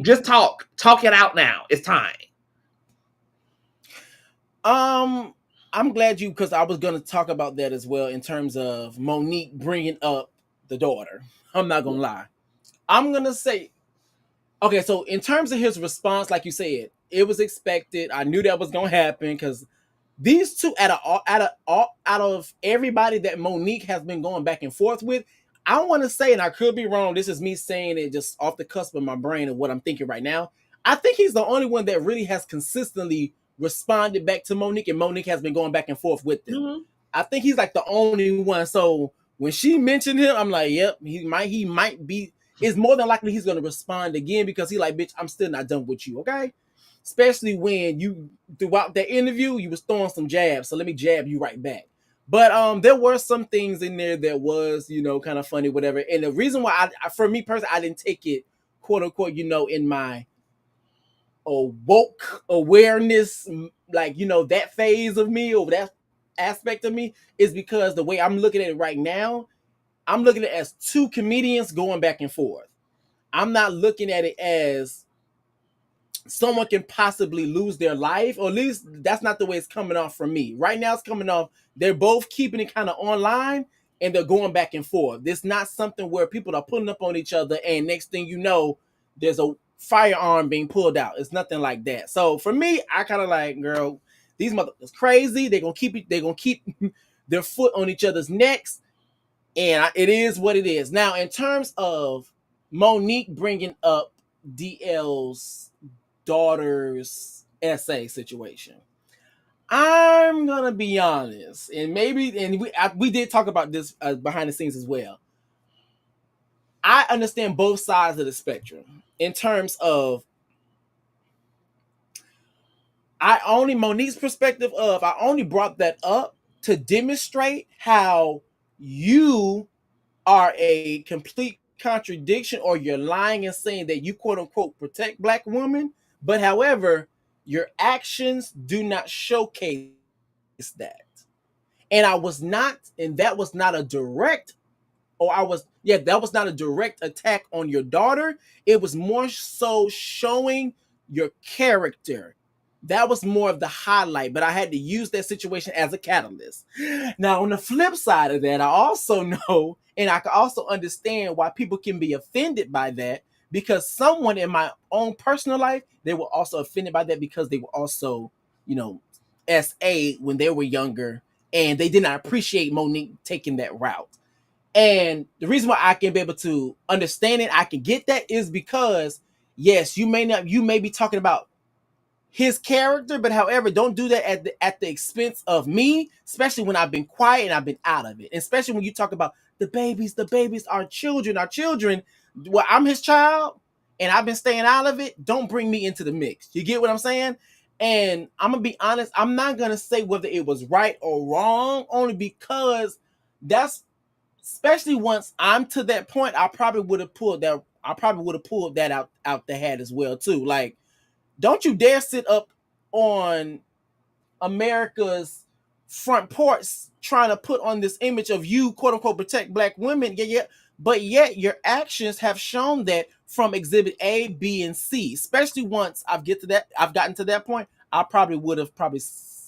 Just talk it out now. It's time. I'm glad you, because I was going to talk about that as well in terms of Monique bringing up the daughter. I'm not going to lie. I'm going to say, okay, so in terms of his response, like you said, it was expected. I knew that was going to happen, because these two, out of everybody that Monique has been going back and forth with, I want to say, and I could be wrong, this is me saying it just off the cusp of my brain of what I'm thinking right now, I think he's the only one that really has consistently responded back to Monique, and Monique has been going back and forth with him. Mm-hmm. I think he's like the only one. So when she mentioned him, I'm like, yep, he might be. It's more than likely he's gonna respond again because he like, bitch, I'm still not done with you, okay? Especially when you throughout that interview you was throwing some jabs, so let me jab you right back. But there were some things in there that was kind of funny, whatever. And the reason why for me personally, I didn't take it quote unquote in my woke awareness, like that phase of me or that aspect of me, is because the way I'm looking at it right now, I'm looking at it as two comedians going back and forth. I'm not looking at it as someone can possibly lose their life, or at least that's not the way it's coming off from me. Right now, it's coming off they're both keeping it kind of online and they're going back and forth. It's not something where people are pulling up on each other and next thing you know, there's a firearm being pulled out. It's nothing like that. So for me, I kind of like, girl, these motherfuckers crazy. They're gonna keep it. They're gonna keep their foot on each other's necks, and it is what it is. Now, in terms of Monique bringing up DL's daughter's essay situation, I'm gonna be honest, and we did talk about this behind the scenes as well. I understand both sides of the spectrum in terms of Monique's perspective of I only brought that up to demonstrate how you are a complete contradiction, or you're lying and saying that you quote unquote protect black women, but however your actions do not showcase that. And I was not, and that was not a direct, or I was, yeah, that was not a direct attack on your daughter. It was more so showing your character. That was more of the highlight, but I had to use that situation as a catalyst. Now, on the flip side of that, I also know, and I can also understand why people can be offended by that, because someone in my own personal life, they were also offended by that because they were also, SA when they were younger, and they did not appreciate Monique taking that route. And the reason why I can be able to understand it, I can get that, is because yes, you may be talking about his character, but however, don't do that at the expense of me, especially when I've been quiet and I've been out of it. And especially when you talk about the babies, our children. Well, I'm his child and I've been staying out of it. Don't bring me into the mix. You get what I'm saying? And I'm gonna be honest, I'm not gonna say whether it was right or wrong, only because that's, especially once I'm to that point, I probably would have pulled that out the hat as well too. Like, don't you dare sit up on America's front porch trying to put on this image of you quote unquote protect black women. Yeah. But yet your actions have shown that from exhibit A, B, and C. Especially once I've gotten to that point, I probably would have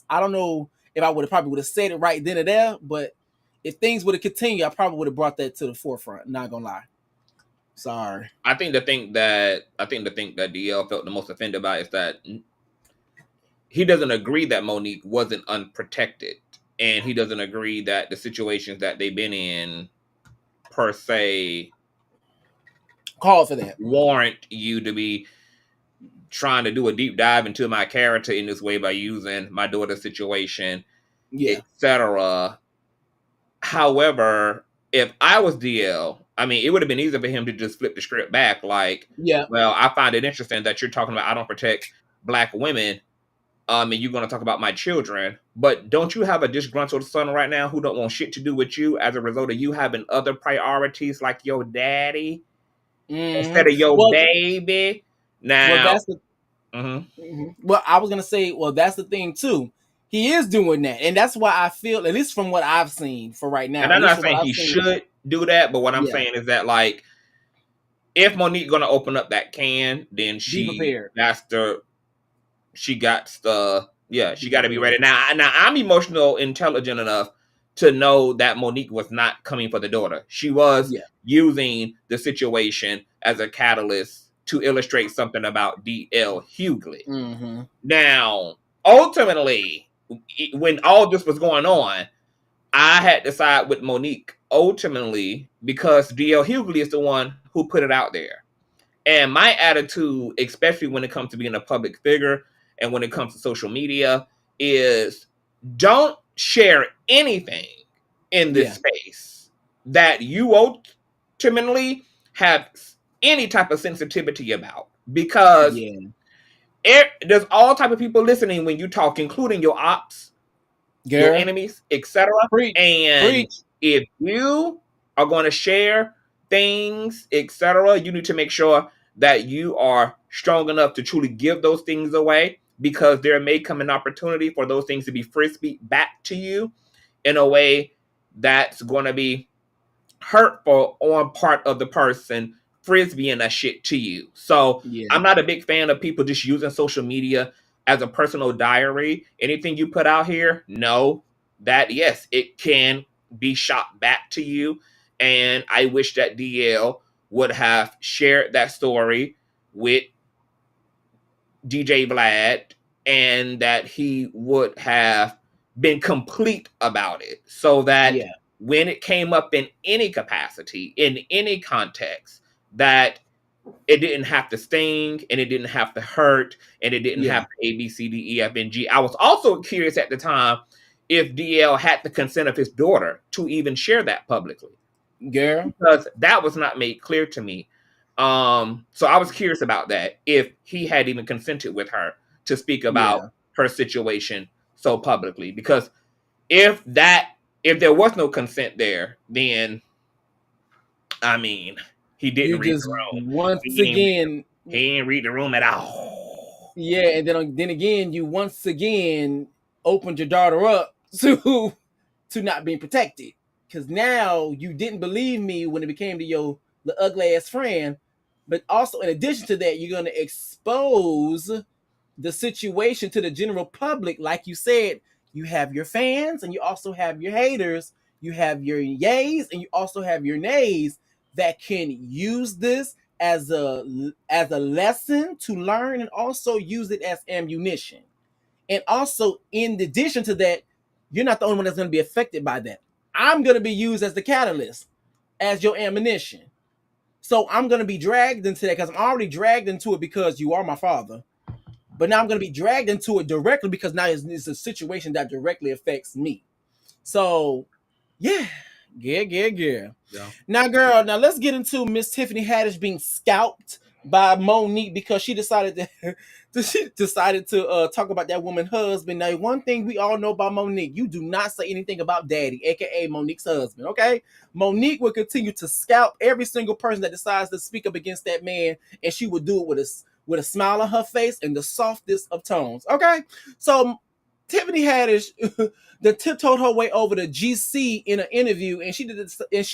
I don't know if I would have said it right then and there, but if things would have continued, I probably would have brought that to the forefront. Not gonna lie. Sorry. I think the thing that DL felt the most offended by is that he doesn't agree that Monique wasn't unprotected, and he doesn't agree that the situations that they've been in per se call for that warrant you to be trying to do a deep dive into my character in this way by using my daughter's situation, etc. However, if I was DL, I mean, it would have been easier for him to just flip the script back. Like, well, I find it interesting that you're talking about I don't protect black women, and you're going to talk about my children, but don't you have a disgruntled son right now who don't want shit to do with you as a result of you having other priorities like your daddy instead of your baby? Now, that's the. Well, I was gonna say, well, that's the thing too. He is doing that, and that's why I feel, at least from what I've seen for right now. And I'm not saying he should do that, but what I'm saying is that, like, if Monique gonna open up that can, then she got to be ready. Now I'm emotional intelligent enough to know that Monique was not coming for the daughter. She was using the situation as a catalyst to illustrate something about D.L. Hughley. Mm-hmm. Now, ultimately, when all this was going on, I had to side with Monique ultimately because D.L. Hughley is the one who put it out there. And my attitude, especially when it comes to being a public figure and when it comes to social media, is don't share anything in this Yeah. space that you ultimately have any type of sensitivity about, because Yeah. there's all type of people listening when you talk, including your ops, your Girl. enemies, etc. Preach. And Preach. if you are going to share things, etc., you need to make sure that you are strong enough to truly give those things away, because there may come an opportunity for those things to be frisbee back to you in a way that's going to be hurtful on part of the person frisbeeing that shit to you. So Yeah. I'm not a big fan of people just using social media as a personal diary. Anything you put out here, know that yes, it can be shot back to you. And I wish that DL would have shared that story with DJ Vlad, and that he would have been complete about it, so that Yeah. when it came up in any capacity, in any context, that it didn't have to sting and it didn't have to hurt and it didn't Yeah. have to A, B, C, D, E, F, and G. I was also curious at the time if DL had the consent of his daughter to even share that publicly, Girl. because that was not made clear to me. So I was curious about that, if he had even consented with her to speak about Yeah. her situation so publicly. Because if that, if there was no consent there, then I mean, he You didn't read the just room. once He ain't read again, he ain't read the room at all. yeah, and then again, you once again opened your daughter up to not being protected. Because now you didn't believe me when it became to your the ugly ass friend. But also, in addition to that, you're gonna expose the situation to the general public. Like you said, you have your fans and you also have your haters. You have your yays and you also have your nays that can use this as a lesson to learn and also use it as ammunition. And also, in addition to that, you're not the only one that's going to be affected by that. I'm going to be used as the catalyst, as your ammunition. So I'm going to be dragged into that because I'm already dragged into it because you are my father. But now I'm going to be dragged into it directly because now it's a situation that directly affects me. So, yeah, yeah. Yeah. Now, girl, now let's get into Miss Tiffany Haddish being scalped by Monique because she decided to talk about that woman's husband. Now, one thing we all know about Monique, you do not say anything about Daddy, aka Monique's husband. Okay, Monique will continue to scalp every single person that decides to speak up against that man, and she will do it with a smile on her face and the softest of tones. Okay, so Tiffany Haddish that tiptoed her way over to GC in an interview, and she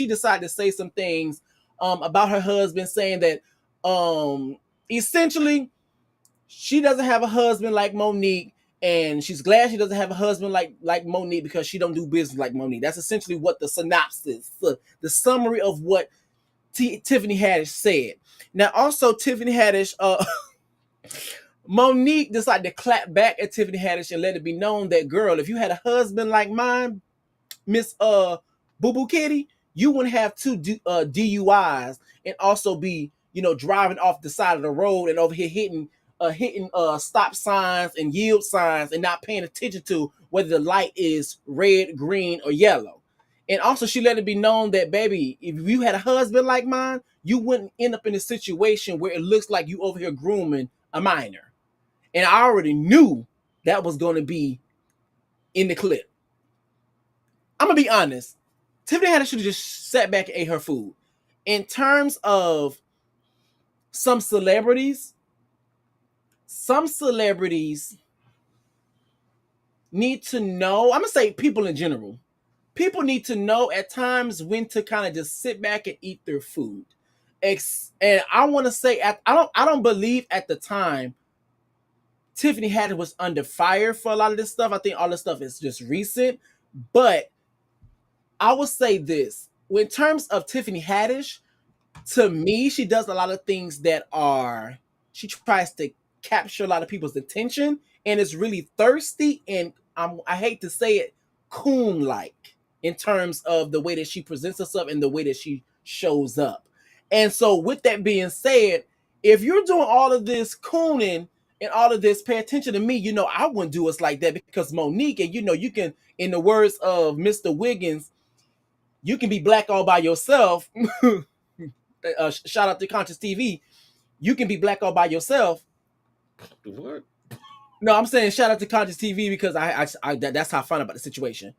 decided to say some things about her husband, saying that essentially she doesn't have a husband like Monique, and she's glad she doesn't have a husband like Monique because she don't do business like Monique. That's essentially what the synopsis, the summary of what Tiffany Haddish said. Now, also Tiffany Haddish, Monique decided to clap back at Tiffany Haddish and let it be known that, girl, if you had a husband like mine, Miss Boo Boo Kitty, you wouldn't have two DUIs and also be, driving off the side of the road and over here hitting stop signs and yield signs and not paying attention to whether the light is red, green, or yellow. And also, she let it be known that, baby, if you had a husband like mine, you wouldn't end up in a situation where it looks like you over here grooming a minor. And I already knew that was going to be in the clip. I'm gonna be honest. Tiffany Haddish should have just sat back and ate her food. In terms of some celebrities, some celebrities need to know. I'm gonna say people in general. People need to know at times when to kind of just sit back and eat their food. And I want to say, I don't believe at the time Tiffany Haddish was under fire for a lot of this stuff. I think all this stuff is just recent, but I will say this: in terms of Tiffany Haddish, to me, she does a lot of things that are, she tries to capture a lot of people's attention and is really thirsty and I hate to say it, coon like in terms of the way that she presents herself and the way that she shows up. And so, with that being said, if you're doing all of this cooning and all of this, pay attention to me. I wouldn't do us like that because Monique, and you can, in the words of Mr. Wiggins, you can be black all by yourself. Shout out to Conscious TV. You can be black all by yourself. What? No, I'm saying shout out to Conscious TV because that's how I found out about the situation.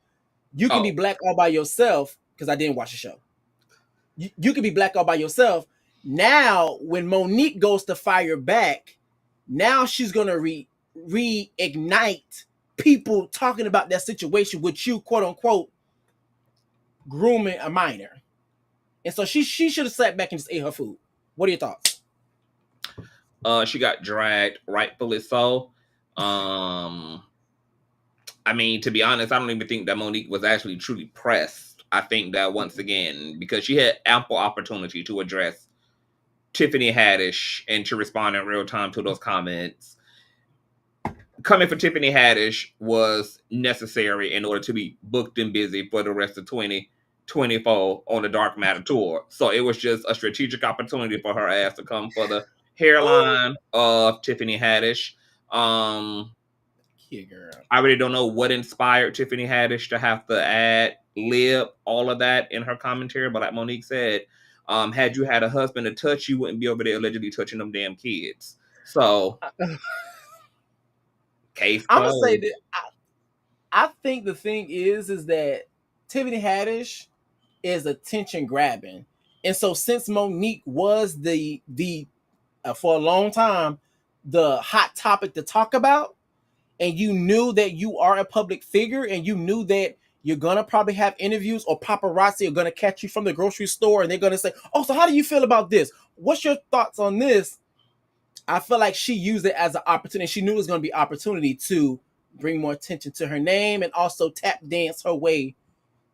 You can be black all by yourself because I didn't watch the show. You can be black all by yourself. Now, when Monique goes to fire back, now she's gonna reignite people talking about that situation with you, quote unquote, grooming a minor. And so she should have sat back and just ate her food. What are your thoughts? She got dragged, rightfully so. I mean, to be honest, I don't even think that Monique was actually truly pressed. I think that once again, because she had ample opportunity to address Tiffany Haddish and to respond in real time to those comments. Coming for Tiffany Haddish was necessary in order to be booked and busy for the rest of 2024 on the Dark Matter tour. So it was just a strategic opportunity for her ass to come for the hairline of Tiffany Haddish. Yeah, girl. I really don't know what inspired Tiffany Haddish to have to add lib all of that in her commentary, but like Monique said, had you had a husband to touch, you wouldn't be over there allegedly touching them damn kids. So, case I'm gonna say closed. that I think the thing is that Tiffany Haddish is attention grabbing, and so since Monique was the for a long time the hot topic to talk about, and you knew that you are a public figure, and you knew that you're gonna probably have interviews or paparazzi are gonna catch you from the grocery store, and they're gonna say, "Oh, so how do you feel about this? What's your thoughts on this?" I feel like she used it as an opportunity. She knew it was going to be opportunity to bring more attention to her name and also tap dance her way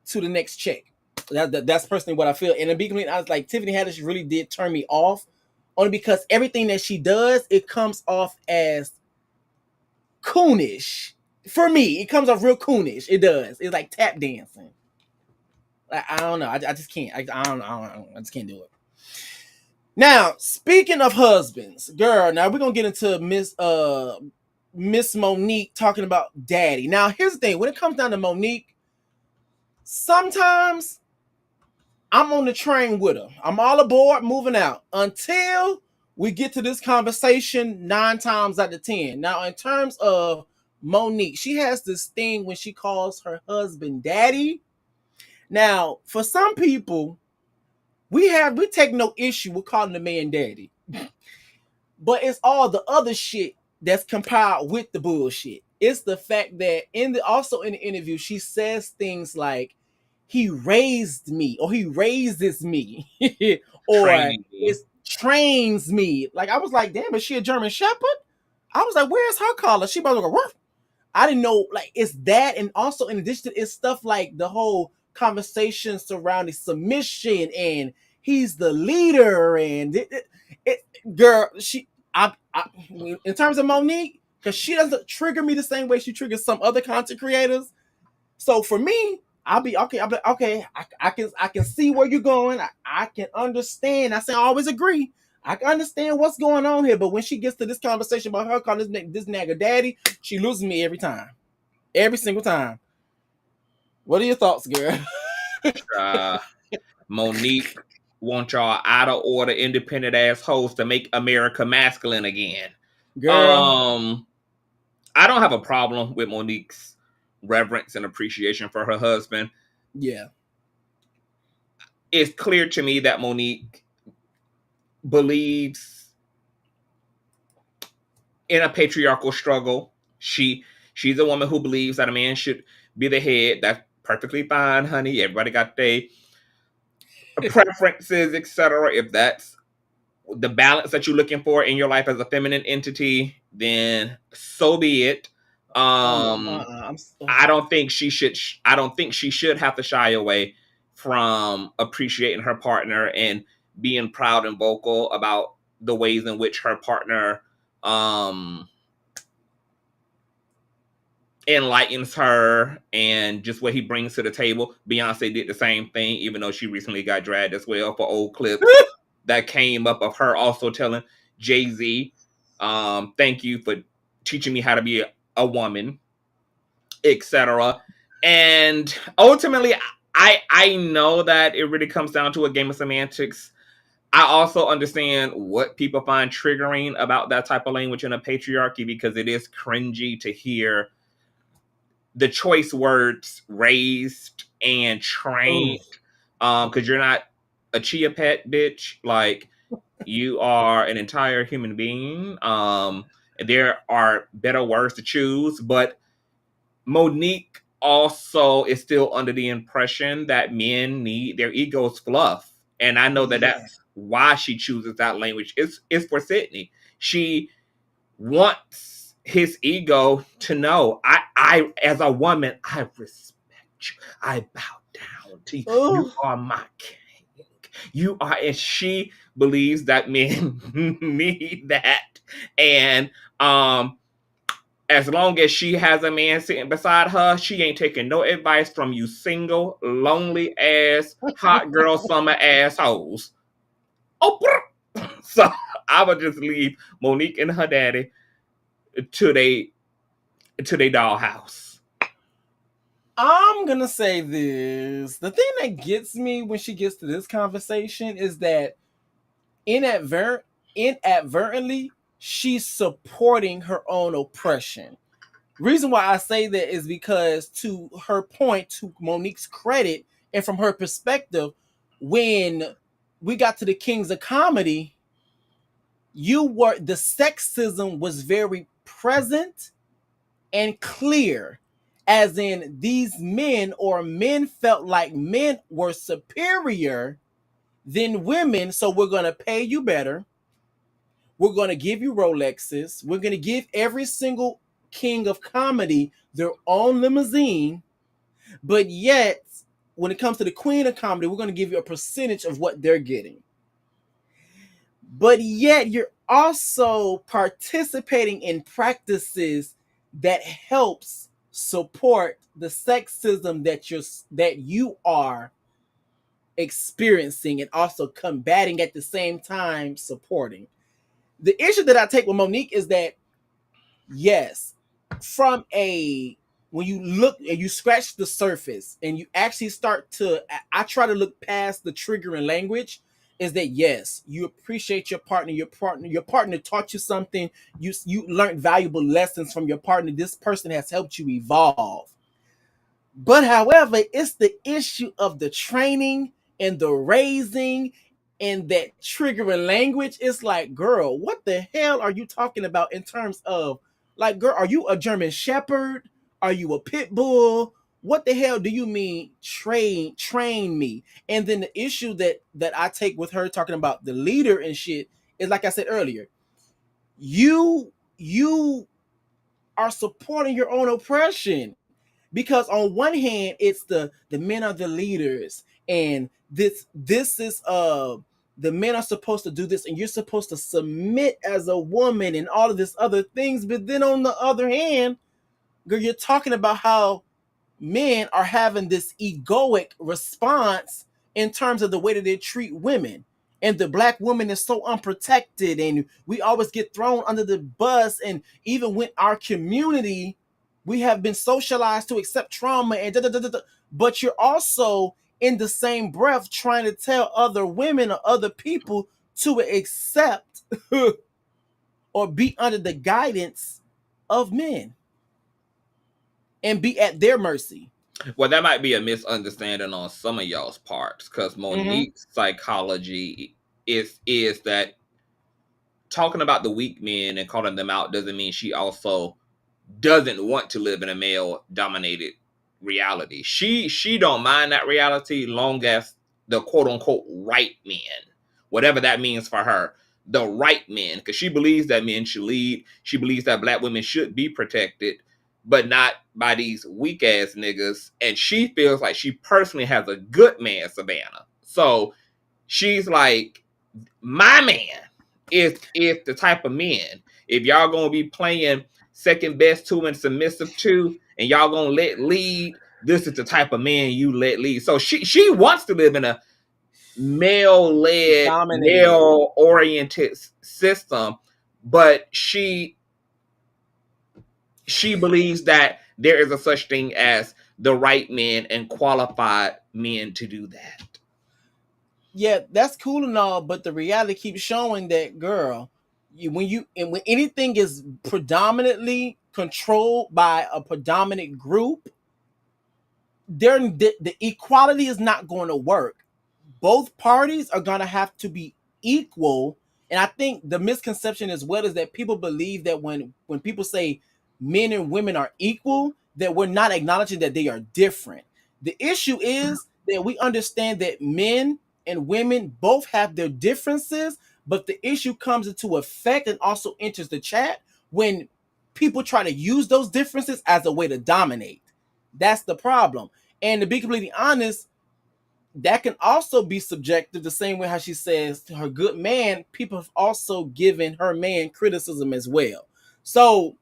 to the next check. That's personally what I feel. And to be completely honest, like Tiffany Haddish really did turn me off, only because everything that she does, it comes off as coonish. For me, it comes off real coonish. It does. It's like tap dancing. Like, I don't know. I just can't. I don't know. I just can't do it. Now, speaking of husbands, girl, now we're gonna get into Miss Monique talking about daddy. Now, here's the thing: when it comes down to Monique, sometimes I'm on the train with her. I'm all aboard, moving out until we get to this conversation 9 times out of 10. Now, in terms of Monique, she has this thing when she calls her husband daddy. Now, for some people, we take no issue with calling the man daddy. But it's all the other shit that's compiled with the bullshit. It's the fact that also in the interview, she says things like, he raised me, or he raises me, or it trains me. Like, I was like, damn, is she a German Shepherd? I was like, where's her collar? She about to go, Ruff. I didn't know, like, it's that. And also, in addition to it's stuff like the whole conversation surrounding submission, and he's the leader, and girl, in terms of Monique, because she doesn't trigger me the same way she triggers some other content creators. So for me, I'll be okay. I can see where you're going. I can understand. I say I always agree. I can understand what's going on here, but when she gets to this conversation about her calling this nigga daddy, she loses me every time, every single time. What are your thoughts, girl? Monique want y'all out of order, independent ass hoes to make America masculine again. Girl, I don't have a problem with Monique's reverence and appreciation for her husband. Yeah. It's clear to me that Monique believes in a patriarchal struggle. She's a woman who believes that a man should be the head. That's perfectly fine, honey. Everybody got their preferences, etc. If that's the balance that you're looking for in your life as a feminine entity, then so be it. I don't think she should have to shy away from appreciating her partner and being proud and vocal about the ways in which her partner enlightens her and just what he brings to the table. Beyonce did the same thing, even though she recently got dragged as well for old clips that came up of her also telling Jay-Z. Thank you for teaching me how to be a woman, etc. And ultimately, I know that it really comes down to a game of semantics. I also understand what people find triggering about that type of language in a patriarchy, because it is cringy to hear the choice words raised and trained. Oof. Because you're not a chia pet, bitch. Like, you are an entire human being. There are better words to choose, but Monique also is still under the impression that men need their egos fluff. And I know that Yeah. that's why she chooses that language. It's for Sydney. She wants his ego to know, I as a woman, I respect you. I bow down to you. You Oof. are my king. You are, and she believes that men need that. And as long as she has a man sitting beside her, she ain't taking no advice from you single, lonely ass, hot girl summer assholes. Oprah. So I would just leave Monique and her daddy to they dollhouse. I'm gonna say this. The thing that gets me when she gets to this conversation is that inadvertently she's supporting her own oppression. Reason why I say that is because, to her point, to Monique's credit, and from her perspective, when we got to the Kings of Comedy, the sexism was very present and clear, as in these men, or men felt like men were superior than women, so we're going to pay you better, we're going to give you Rolexes, we're going to give every single king of comedy their own limousine, but yet when it comes to the queen of comedy, we're going to give you a percentage of what they're getting. But yet you're also participating in practices that helps support the sexism that you are experiencing, and also combating at the same time supporting. The issue that I take with Monique is that, yes, from a when you look and you scratch the surface and you actually start to, I try to look past the triggering language, is that yes, you appreciate your partner taught you something, you learned valuable lessons from your partner, this person has helped you evolve. But however, it's the issue of the training and the raising and that triggering language. It's like, girl, what the hell are you talking about in terms of, like, girl, are you a German Shepherd? Are you a pit bull? What the hell do you mean train me? And then the issue that I take with her talking about the leader and shit is, like I said earlier, you are supporting your own oppression, because on one hand it's the men are the leaders, and this is the men are supposed to do this, and you're supposed to submit as a woman and all of this other things. But then on the other hand, girl, you're talking about how men are having this egoic response in terms of the way that they treat women, and the black woman is so unprotected, and we always get thrown under the bus. And even with our community, we have been socialized to accept trauma and da, da, da, da, da. But you're also in the same breath trying to tell other women or other people to accept or be under the guidance of men and be at their mercy. Well, that might be a misunderstanding on some of y'all's parts, because Mm-hmm. Monique's psychology is that talking about the weak men and calling them out doesn't mean she also doesn't want to live in a male dominated reality. She don't mind that reality, long as the quote unquote right men, whatever that means for her, the right men, because she believes that men should lead. She believes that black women should be protected, but not by these weak ass niggas. And she feels like she personally has a good man, Savannah. So she's like, my man is the type of men. If y'all gonna be playing second best to and submissive to, and y'all gonna let lead, this is the type of man you let lead. So she wants to live in a male-led, Dominated. male-oriented system, but she believes that there is a such thing as the right men and qualified men to do that. Yeah, that's cool and all, but the reality keeps showing that, girl, when anything is predominantly controlled by a predominant group, the equality is not going to work. Both parties are going to have to be equal. And I think the misconception as well is that people believe that when people say men and women are equal, that we're not acknowledging that they are different. The issue is that we understand that men and women both have their differences, but the issue comes into effect and also enters the chat when people try to use those differences as a way to dominate. That's the problem. And to be completely honest, that can also be subjective, the same way how she says to her good man, people have also given her man criticism as well. So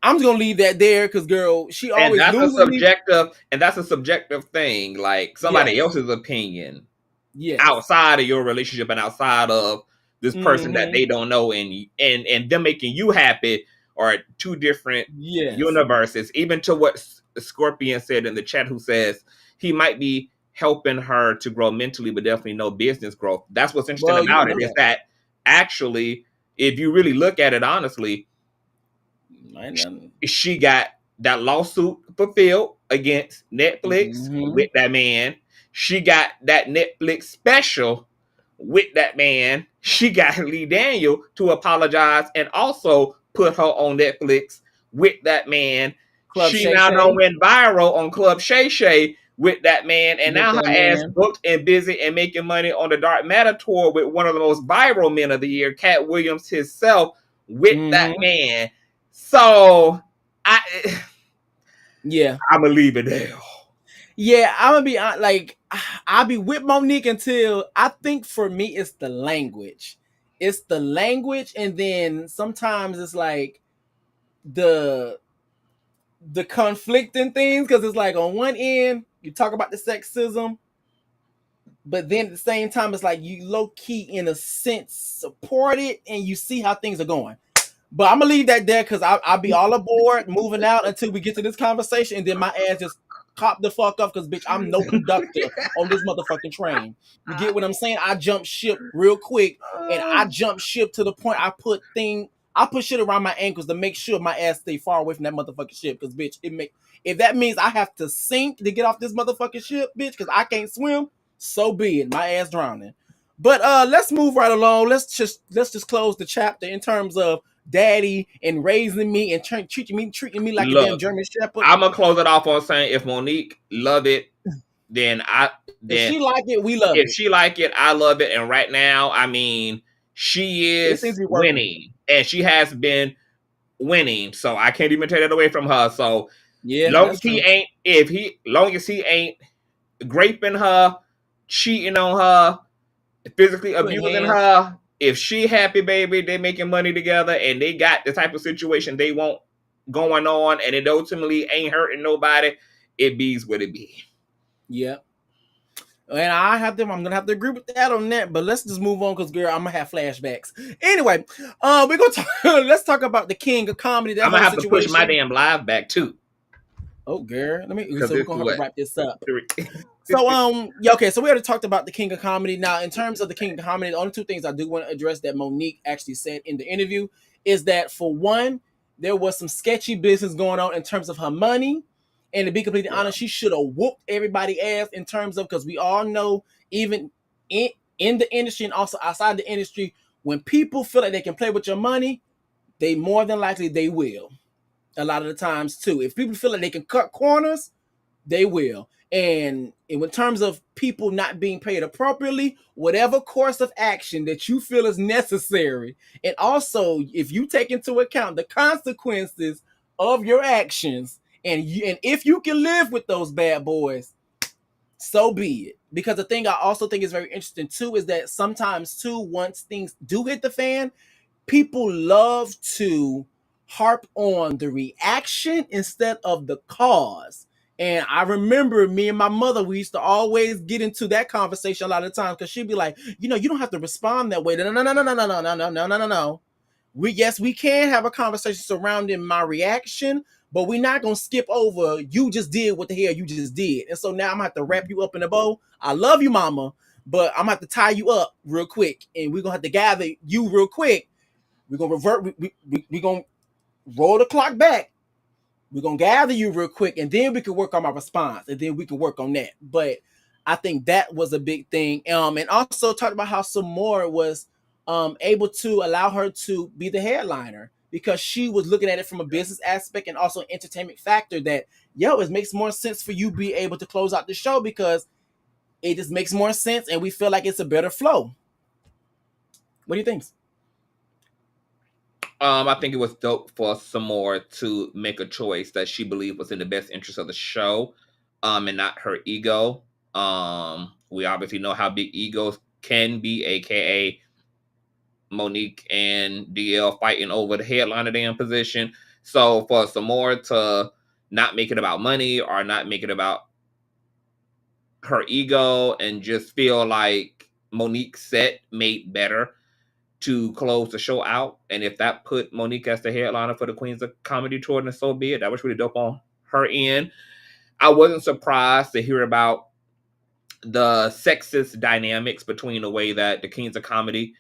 I'm just gonna leave that there because, girl, she And always that's a losing me. subjective thing. Like somebody Yes. else's opinion Yes. outside of your relationship and outside of this person that Mm-hmm. they don't know, and them making you happy are two different Yes. universes. Even to what Scorpion said in the chat, who says he might be helping her to grow mentally, but definitely no business growth. That's what's interesting Well, you don't about it, know is that. that actually, if you really look at it honestly, she got that lawsuit fulfilled against Netflix Mm-hmm. with that man. She got that Netflix special with that man. She got Lee Daniel to apologize and also put her on Netflix with that man. Club She Shay now done Shay went viral on Club Shay Shay with that man, and with now that her ass man. booked and busy and making money on the Dark Matter tour with one of the most viral men of the year, Cat Williams himself, with that Mm-hmm. man. So I Yeah. I'm gonna leave it there. Yeah, I'm gonna be like, I'll be with Monique until I think for me it's the language. It's the language, and then sometimes it's like the conflicting things, because it's like on one end you talk about the sexism, but then at the same time it's like you low key in a sense support it and you see how things are going. But I'm gonna leave that there because I'll be all aboard moving out until we get to this conversation, and then my ass just cop the fuck up because, bitch, I'm no conductor on this motherfucking train. You get what I'm saying? I jump ship real quick, and I jump ship to the point I put shit around my ankles to make sure my ass stay far away from that motherfucking ship. Because, bitch, if that means I have to sink to get off this motherfucking ship, bitch, because I can't swim, so be it. My ass drowning. But let's move right along. Let's just close the chapter in terms of daddy and raising me and treating me like a damn Look, German shepherd. I'm gonna close it off on saying if Monique love it, then If then she like it, we love if it. she like it, I love it. And right now, I mean, she It seems is to be working. winning, and she has been winning. So I can't even take that away from her. So Yeah, that's true. long as he ain't graping her, cheating on her, physically Putting abusing hands. her. If she happy, baby, they making money together, and they got the type of situation they want going on, and it ultimately ain't hurting nobody. It bees what it be. Yeah. And I'm gonna have to agree with that on that. But let's just move on because, girl, I'm gonna have flashbacks. Anyway, we're gonna talk. Let's talk about the king of comedy. That I'm gonna whole have to push my situation. damn live back too, Oh, girl, let me. because So we're this gonna is have to what. wrap this up. So yeah, okay, so we already talked about the king of comedy. Now, in terms of the king of comedy, the only two things I do want to address that Monique actually said in the interview is that, for one, there was some sketchy business going on in terms of her money. And to be completely Yeah. honest, she should have whooped everybody ass in terms of, because we all know, even in the industry and also outside the industry, when people feel like they can play with your money, they more than likely they will. A lot of the times too. If people feel like they can cut corners, they will. And in terms of people not being paid appropriately, whatever course of action that you feel is necessary, and also if you take into account the consequences of your actions, and if you can live with those bad boys, so be it. Because the thing I also think is very interesting too is that sometimes too, once things do hit the fan, people love to harp on the reaction instead of the cause. And I remember me and my mother, we used to always get into that conversation a lot of times because she'd be like, you know, you don't have to respond that way. No, no, no, no, no, no, no, no, no, no, no, no, no. We can have a conversation surrounding my reaction, but we're not gonna skip over you just did what the hell you just did. And so now I'm gonna have to wrap you up in a bow. I love you, mama, but I'm gonna have to tie you up real quick, and we're gonna have to gather you real quick. We're gonna revert, we're gonna roll the clock back. We're gonna gather you real quick, and then we can work on my response, and then we can work on that. But I think that was a big thing. And also talked about how Samora was able to allow her to be the headliner because she was looking at it from a business aspect and also entertainment factor that, yo, it makes more sense for you be able to close out the show because it just makes more sense and we feel like it's a better flow. What do you think? I think it was dope for Samora to make a choice that she believed was in the best interest of the show, and not her ego. We obviously know how big egos can be, aka Monique and DL fighting over the headliner damn position. So for Samora to not make it about money or not make it about her ego and just feel like Monique's set made better to close the show out. And if that put Monique as the headliner for the Queens of Comedy tour, then so be it. That was really dope on her end. I wasn't surprised to hear about the sexist dynamics between the way that the Queens of Comedy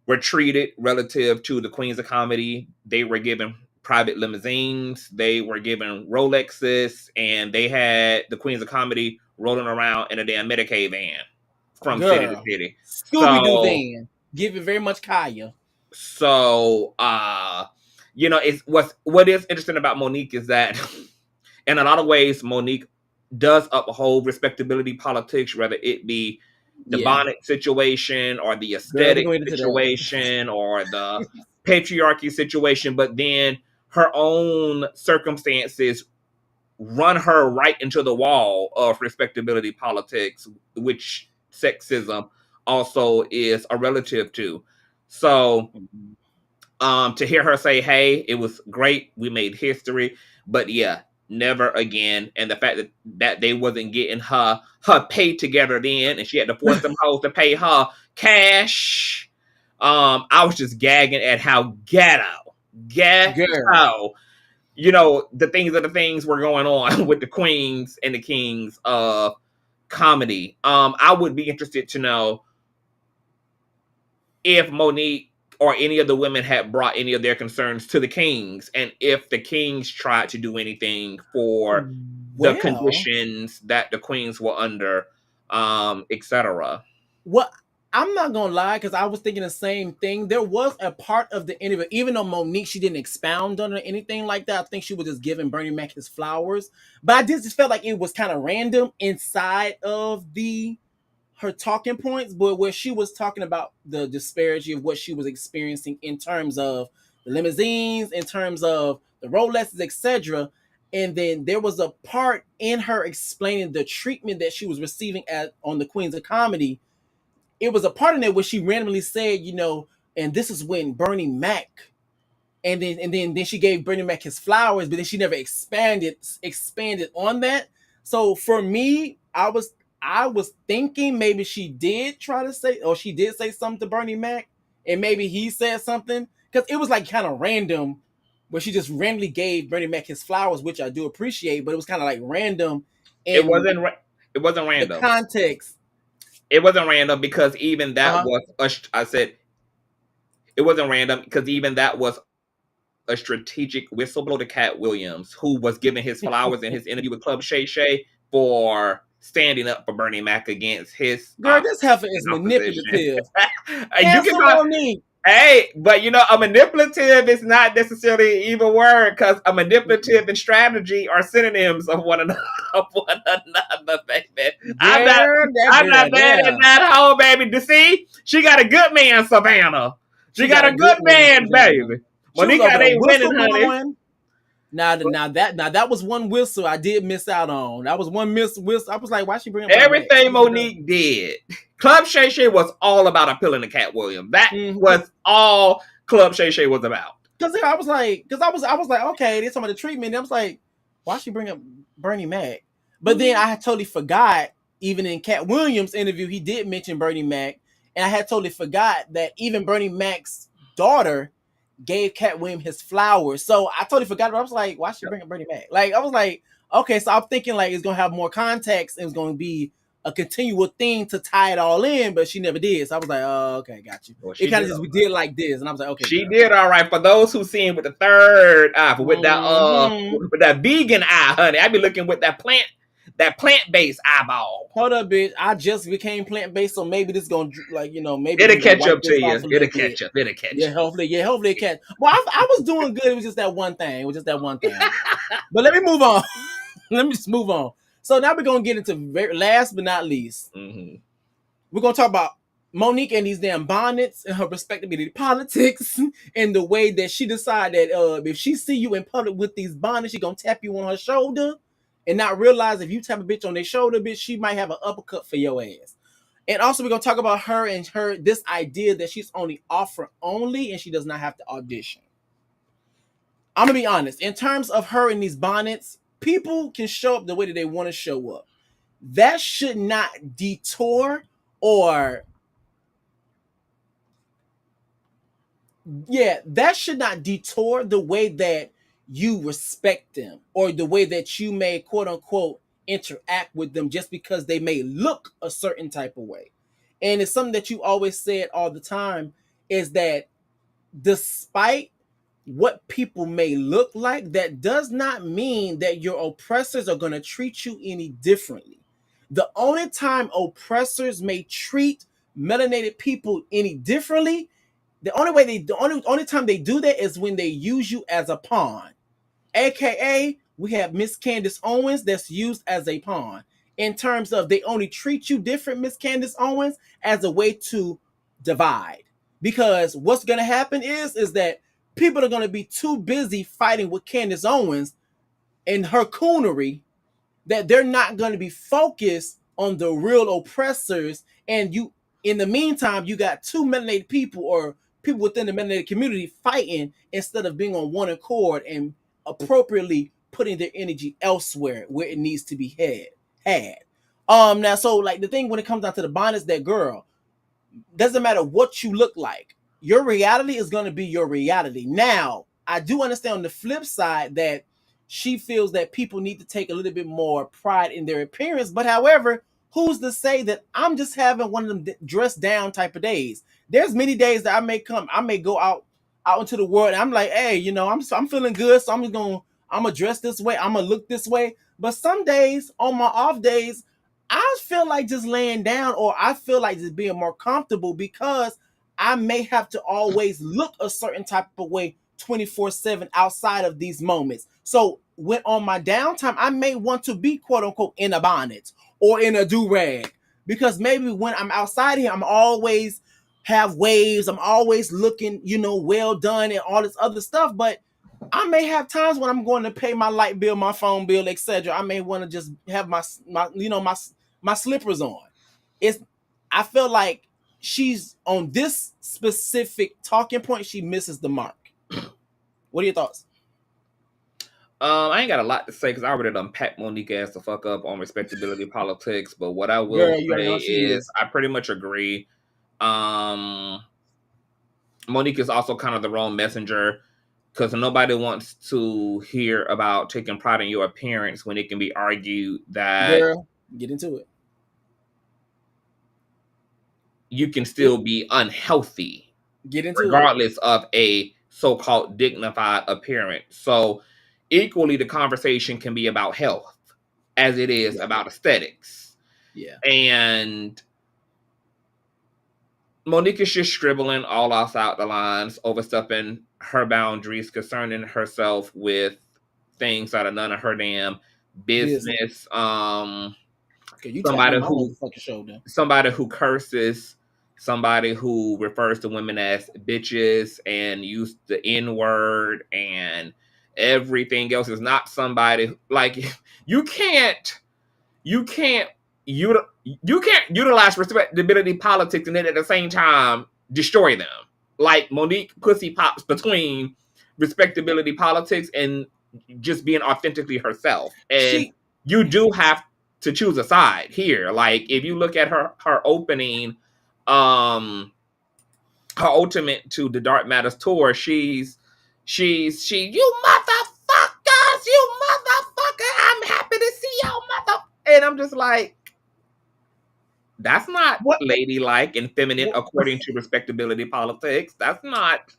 were treated relative to the Queens of Comedy. They were given private limousines, they were given Rolexes, and they had the Queens of Comedy rolling around in a damn Medicaid van from city to city. Scooby-Doo van. Give it very much Kaya. So, you know, it's what is interesting about Monique is that in a lot of ways, Monique does uphold respectability politics, whether it be the bonnet situation or the aesthetic situation or the patriarchy situation, but then her own circumstances run her right into the wall of respectability politics, which sexism also is a relative to. So to hear her say, hey, it was great, we made history, but yeah, never again. And the fact that they wasn't getting her pay together then, and she had to force them hoes to pay her cash. I was just gagging at how ghetto, you know, the things were going on with the queens and the kings of comedy. I would be interested to know if Monique or any of the women had brought any of their concerns to the kings, and if the kings tried to do anything for the conditions that the queens were under, etc. Well, I'm not gonna lie, because I was thinking the same thing. There was a part of the interview, even though Monique, she didn't expound on it or anything like that. I think she was just giving Bernie Mac his flowers. But I just felt like it was kind of random inside of her talking points, but where she was talking about the disparity of what she was experiencing in terms of the limousines, in terms of the Rolexes, etc. And then there was a part in her explaining the treatment that she was receiving on the Queens of Comedy. It was a part in there where she randomly said, you know, and this is when Bernie Mac, and then she gave Bernie Mac his flowers, but then she never expanded on that. So for me, I was thinking maybe she did try to say, or she did say something to Bernie Mac, and maybe he said something, because it was like kind of random, where she just randomly gave Bernie Mac his flowers, which I do appreciate, but it was kind of like random. It wasn't random. The context. It wasn't random because even that I said it wasn't random because even that was a strategic whistleblower to Cat Williams, who was giving his flowers in his interview with Club Shay Shay for standing up for Bernie Mac against his. Girl, this heifer is manipulative. You can call me. Hey, but you know, a manipulative is not necessarily an evil word, because a manipulative and strategy are synonyms of one another, baby. I'm not bad at that hoe, baby. To see, she got a good man, Savannah. She got a good man, baby. Monique ain't winning, honey. Now that was one whistle I did miss out on. That was one whistle. I was like, why she bring up everything Monique did? Club Shay Shay was all about appealing to Cat Williams. That was all Club Shay Shay was about. Because I was like, okay, there's some of the treatment. And I was like, why she bring up Bernie Mac. But then I had totally forgot, even in Cat Williams' interview, he did mention Bernie Mac. And I had totally forgot that even Bernie Mac's daughter gave Cat Williams his flowers. So I totally forgot. I was like, why she bring up Bernie Mac? Like, I was like, okay, so I'm thinking like it's gonna have more context and it's gonna be a continual thing to tie it all in, but she never did. So I was like, oh, okay, got you. Well, It she kind did of just all we right. did like this, and I was like, okay, She girl. did all right. For those who seen with the third eye, Mm-hmm. with that vegan eye, honey, I be looking with that plant based eyeball. Hold up, bitch. I just became plant based, so maybe this gonna like maybe It'll we gonna catch wipe up to this you. off a little It'll bit. catch up. It'll catch up. Yeah, hopefully it can. Well, I was doing good. It was just that one thing. It was just that one thing. But let me move on. Let me just move on. So now we're gonna get into last but not least. Mm-hmm. We're gonna talk about Monique and these damn bonnets and her respectability politics and the way that she decided that if she see you in public with these bonnets, she gonna tap you on her shoulder and not realize if you tap a bitch on their shoulder, bitch, she might have an uppercut for your ass. And also we're gonna talk about her and her this idea that she's only offer only and she does not have to audition. I'm gonna be honest, in terms of her in these bonnets, people can show up the way that they want to show up. That should not detour or that should not detour the way that you respect them or the way that you may quote unquote interact with them just because they may look a certain type of way. And it's something that you always said all the time is that despite what people may look like, that does not mean that your oppressors are going to treat you any differently. The only time oppressors may treat melanated people any differently, the only time they do that is when they use you as a pawn. AKA, we have Miss Candace Owens that's used as a pawn. In terms of they only treat you different, Miss Candace Owens, as a way to divide. Because what's gonna happen is that people are gonna be too busy fighting with Candace Owens and her coonery that they're not going to be focused on the real oppressors. And you, in the meantime, you got two melanated people or people within the melanated community fighting instead of being on one accord and appropriately putting their energy elsewhere where it needs to be had. Now, so like the thing when it comes down to the bond is that girl, doesn't matter what you look like, your reality is going to be your reality. Now, I do understand on the flip side that she feels that people need to take a little bit more pride in their appearance. But however, who's to say that I'm just having one of them dress down type of days? There's many days that I may go out into the world and I'm like, hey, I'm feeling good, so I'm gonna dress this way, I'm gonna look this way. But some days on my off days, I feel like just laying down or I feel like just being more comfortable because I may have to always look a certain type of way 24/7 outside of these moments. So when on my downtime, I may want to be quote unquote in a bonnet or in a do-rag because maybe when I'm outside here, I'm always have waves. I'm always looking, well done and all this other stuff. But I may have times when I'm going to pay my light bill, my phone bill, etc. I may want to just have my slippers on. It's I feel like she's on this specific talking point, she misses the mark. What are your thoughts? I ain't got a lot to say because I already done packed Monique'S the fuck up on respectability politics. But what I will Girl, you already know say how she is is. I pretty much agree. Monique is also kind of the wrong messenger because nobody wants to hear about taking pride in your appearance when it can be argued that Girl, get into it. you can still be unhealthy Get into it. regardless of a so-called dignified appearance. So equally the conversation can be about health as it is Yeah. about aesthetics. Yeah. And Monique is just scribbling all outside the lines, overstepping her boundaries concerning herself with things that are none of her damn business. Okay, you tapped Somebody on my who motherfucking shoulder. somebody who curses, somebody who refers to women as bitches and use the N word and everything else is not somebody like you can't you can't you you can't utilize respectability politics and then at the same time destroy them. Like Monique pussy pops between respectability politics and just being authentically herself. And you do have to choose a side here. Like if you look at her opening, her ultimate to the Dark Matters tour, she you motherfuckers, you motherfucker, I'm happy to see y'all mother, and I'm just like, that's not What? ladylike and feminine what according to respectability politics. That's not,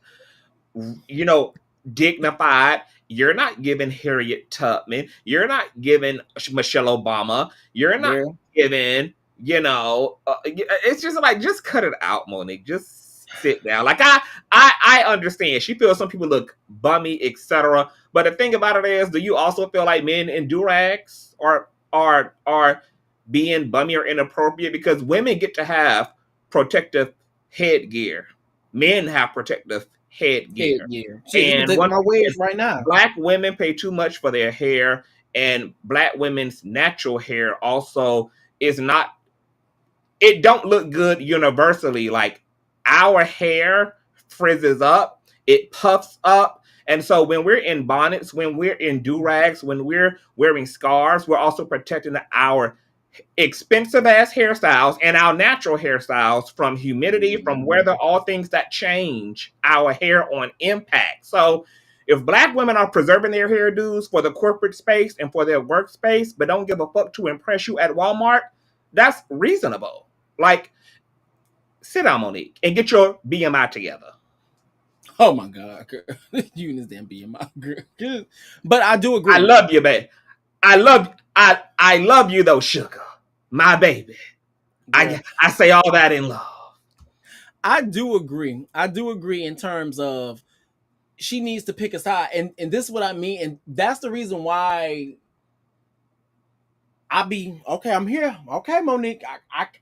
you know, dignified. You're not giving Harriet Tubman. You're not giving Michelle Obama. You're not girl? giving, it's just like, just cut it out, Monique. Just sit down. Like I understand. She feels some people look bummy, etc. But the thing about it is, do you also feel like men in durags are being bummy or inappropriate? Because women get to have protective headgear. Men have protective headgear. Headgear. Shit, you can And take once my again, wigs right now. black women pay too much for their hair, and black women's natural hair also is not, it don't look good universally. Like our hair frizzes up, it puffs up. And so when we're in bonnets, when we're in do-rags, when we're wearing scarves, we're also protecting our expensive ass hairstyles and our natural hairstyles from humidity, from weather, all things that change our hair on impact. So if black women are preserving their hairdos for the corporate space and for their workspace, but don't give a fuck to impress you at Walmart, that's reasonable. Like, sit down, Monique, and get your BMI together. Oh my God, girl. You and this damn BMI, girl. But I do I agree. love you, babe. I love you though, sugar. My baby. Girl. I say all that in love. I do agree. I do agree in terms of she needs to pick a side. And this is what I mean. And that's the reason why I be okay, I'm here. Okay, Monique.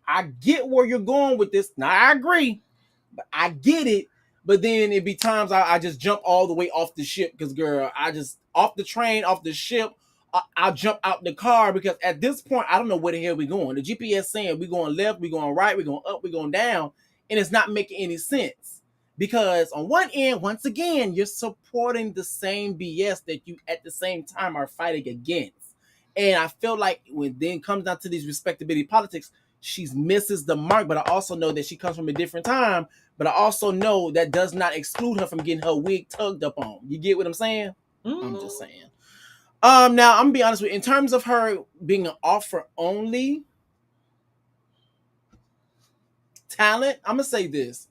I get where you're going with this. Now I agree. But I get it. But then it'd be times I just jump all the way off the ship because, girl, I just off the train, off the ship. I'll jump out the car because at this point I don't know where the hell we going. The GPS saying we going left, we going right, we going up, we going down, and it's not making any sense because on one end, once again, you're supporting the same BS that you at the same time are fighting against. And I feel like when then comes down to these respectability politics, she misses the mark. But I also know that she comes from a different time. But I also know that does not exclude her from getting her wig tugged up on. You get what I'm saying? I'm just saying. Now I'm gonna be honest with you. In terms of her being an offer only talent, I'm gonna say this.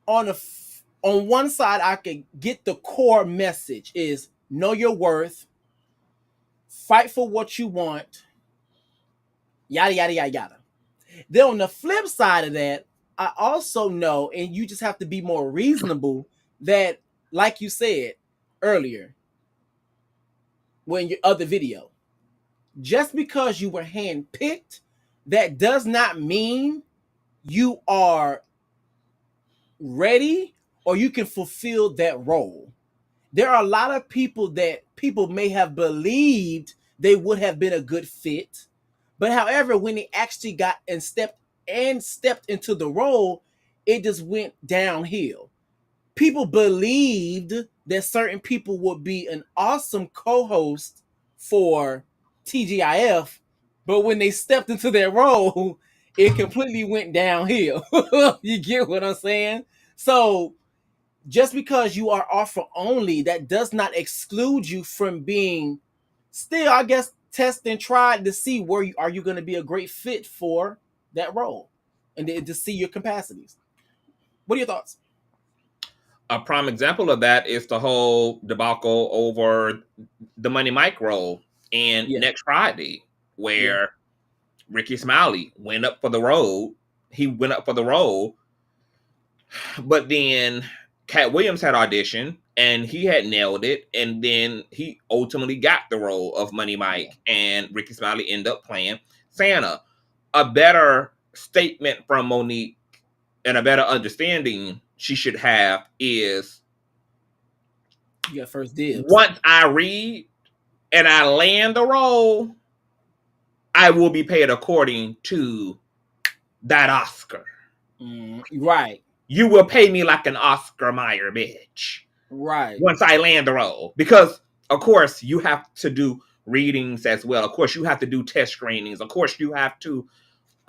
On one side, I could get the core message is know your worth, fight for what you want, yada yada yada yada. Then on the flip side of that, I also know, and you just have to be more reasonable, that, like you said earlier, when your other video, just because you were handpicked, that does not mean you are ready or you can fulfill that role. There are a lot of people that people may have believed they would have been a good fit, but however, when they actually got and stepped into the role, it just went downhill. People believed that certain people would be an awesome co-host for TGIF, but when they stepped into their role, it completely went downhill. You get what I'm saying? So just because you are offer only, that does not exclude you from being still, I guess, test and try to see where you are you going to be a great fit for that role and to see your capacities. What are your thoughts? A prime example of that is the whole debacle over the Money Mike role in Yeah, Next Friday, yeah, where Ricky Smiley went up for the role. He went up for the role, but then Cat Williams had auditioned and he had nailed it. And then he ultimately got the role of Money yeah. Mike, and Ricky Smiley ended up playing Santa. A better statement from Monique and a better understanding she should have is, You got first dibs. once I read and I land the role, I will be paid according to that Oscar. Right, You will pay me like an Oscar Mayer bitch right. once I land the role. Because, of course, you have to do readings as well. Of course, you have to do test screenings. Of course, you have to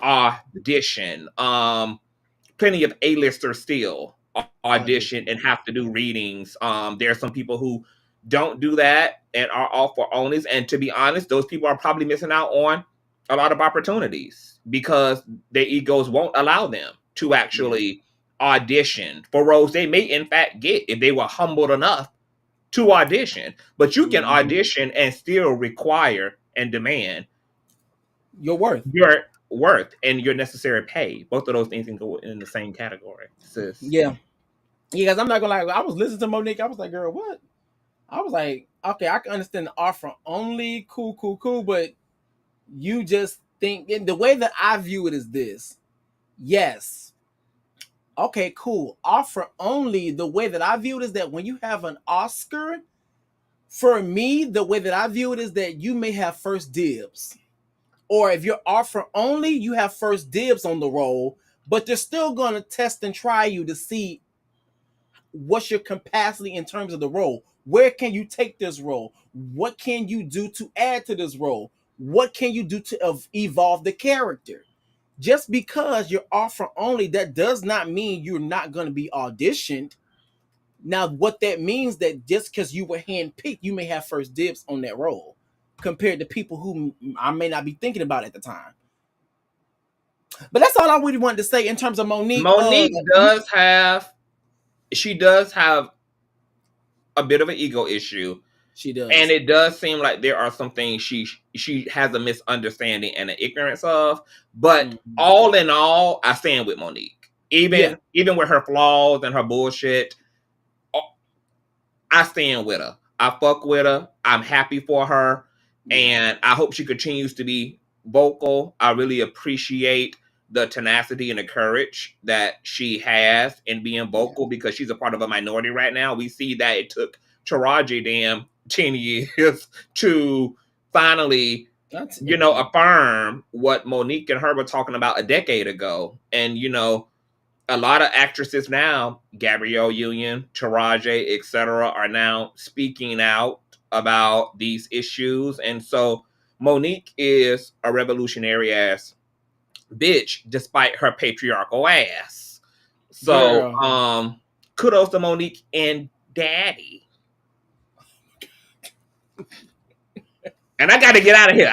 audition. Plenty of A-listers still audition and have to do readings. There are some people who don't do that and are all for onlys. And to be honest, those people are probably missing out on a lot of opportunities because their egos won't allow them to actually audition for roles they may in fact get if they were humbled enough to audition. But you can audition and still require and demand your worth. Your worth and your necessary pay. Both of those things can go in the same category, sis. Yeah. Because I'm not gonna lie, I was listening to Monique. I was like, girl, what? I was like, okay, I can understand the offer only, cool, but you just think, and the way that I view it is this. Yes. Okay, cool. Offer only, the way that I view it is that when you have an Oscar, for me, the way that I view it is that you may have first dibs. Or if you're offer only, you have first dibs on the role, but they're still going to test and try you to see what's your capacity in terms of the role. Where can you take this role? What can you do to add to this role? What can you do to evolve the character? Just because you're offer only, that does not mean you're not going to be auditioned. Now, what that means that just because you were handpicked, you may have first dibs on that role compared to people who I may not be thinking about at the time. But that's all I really wanted to say in terms of Monique. Monique does have a bit of an ego issue. She does. And it does seem like there are some things she has a misunderstanding and an ignorance of. But all in all, I stand with Monique. Even with her flaws and her bullshit, I stand with her. I fuck with her. I'm happy for her. And I hope she continues to be vocal. I really appreciate the tenacity and the courage that she has in being vocal because she's a part of a minority right now. We see that it took Taraji damn 10 years to finally, affirm what Monique and her were talking about a decade ago. And, a lot of actresses now, Gabrielle Union, Taraji, etc., are now speaking out about these issues. And so Monique is a revolutionary ass bitch despite her patriarchal ass. So kudos to Monique and Daddy. And I got to get out of here.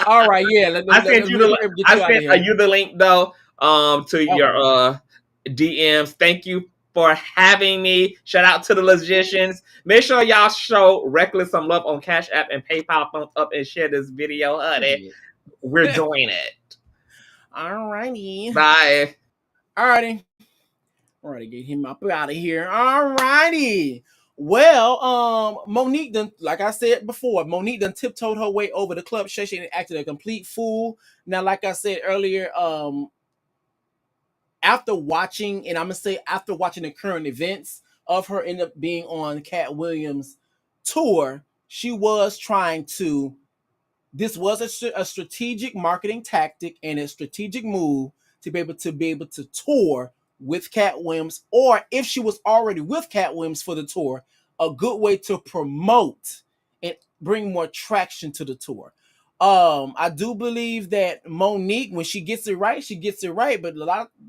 All right, yeah. I sent you the link though to your DMs. Thank you for having me. Shout out to the logicians. Make sure y'all show Reckless some love on Cash App and PayPal. Thumbs up and share this video, honey. We're doing it. All righty. Bye. All righty. All right, get him up out of here. All righty. Well, Monique done, like I said before, Monique done tiptoed her way over the club. Shay Shay acted a complete fool. Now, like I said earlier, after watching the current events of her end up being on Cat Williams' tour, she was trying to. This was a strategic marketing tactic and a strategic move to be able to tour with Cat Williams, or if she was already with Cat Williams for the tour, a good way to promote and bring more traction to the tour. I do believe that Monique, when she gets it right, she gets it right. But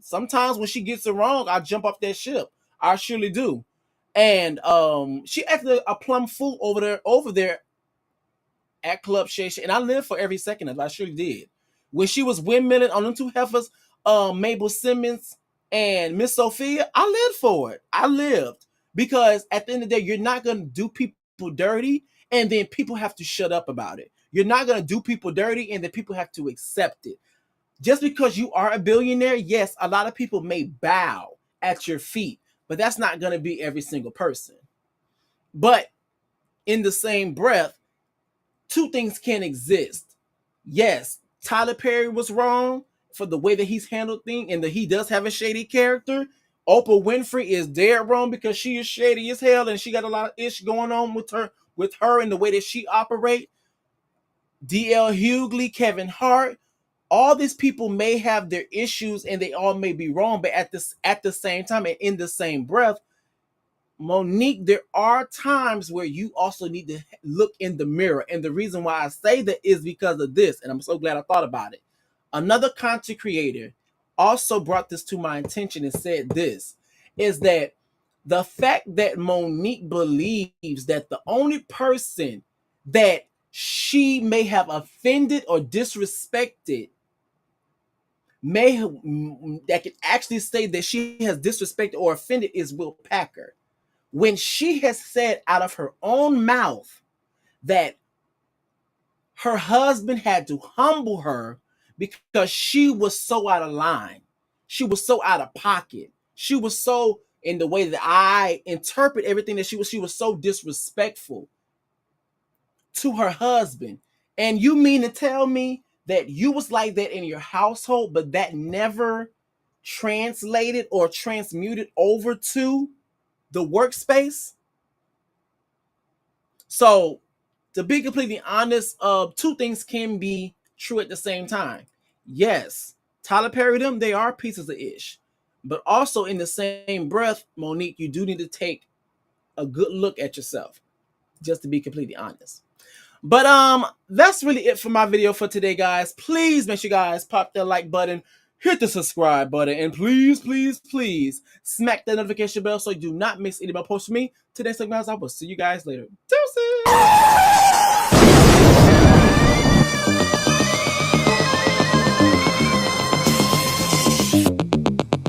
sometimes when she gets it wrong, I jump off that ship. I surely do. And she acted a plum fool over there at Club Shay Shay, and I lived for every second of it. I surely did. When she was windmilling on them two heifers, Mabel Simmons and Miss Sophia, I lived for it. I lived because at the end of the day, you're not going to do people dirty and then people have to shut up about it. You're not going to do people dirty and then people have to accept it. Just because you are a billionaire, yes, a lot of people may bow at your feet, but that's not going to be every single person. But in the same breath, two things can exist. Yes, Tyler Perry was wrong for the way that he's handled things and that he does have a shady character. Oprah Winfrey is dead wrong because she is shady as hell and she got a lot of ish going on with her and the way that she operate. DL Hughley, Kevin Hart, all these people may have their issues and they all may be wrong, but at the same time and in the same breath, Monique, there are times where you also need to look in the mirror. And the reason why I say that is because of this. And I'm so glad I thought about it. Another content creator also brought this to my attention and said this is that the fact that Monique believes that the only person that she may have offended or disrespected that can actually say that she has disrespected or offended is Will Packer. When she has said out of her own mouth that her husband had to humble her because she was so out of line, she was so out of pocket, she was so, in the way that I interpret everything, that she was so disrespectful to her husband. And you mean to tell me that you was like that in your household, but that never translated or transmuted over to the workspace? So, to be completely honest, two things can be true at the same time. Yes, Tyler Perry, them, they are pieces of ish. But also in the same breath, Monique, you do need to take a good look at yourself, just to be completely honest. But that's really it for my video for today, guys. Please make sure you guys pop that like button, hit the subscribe button, and please, please, please smack that notification bell so you do not miss any of my posts from me. Today, so guys, I will see you guys later. Deuces!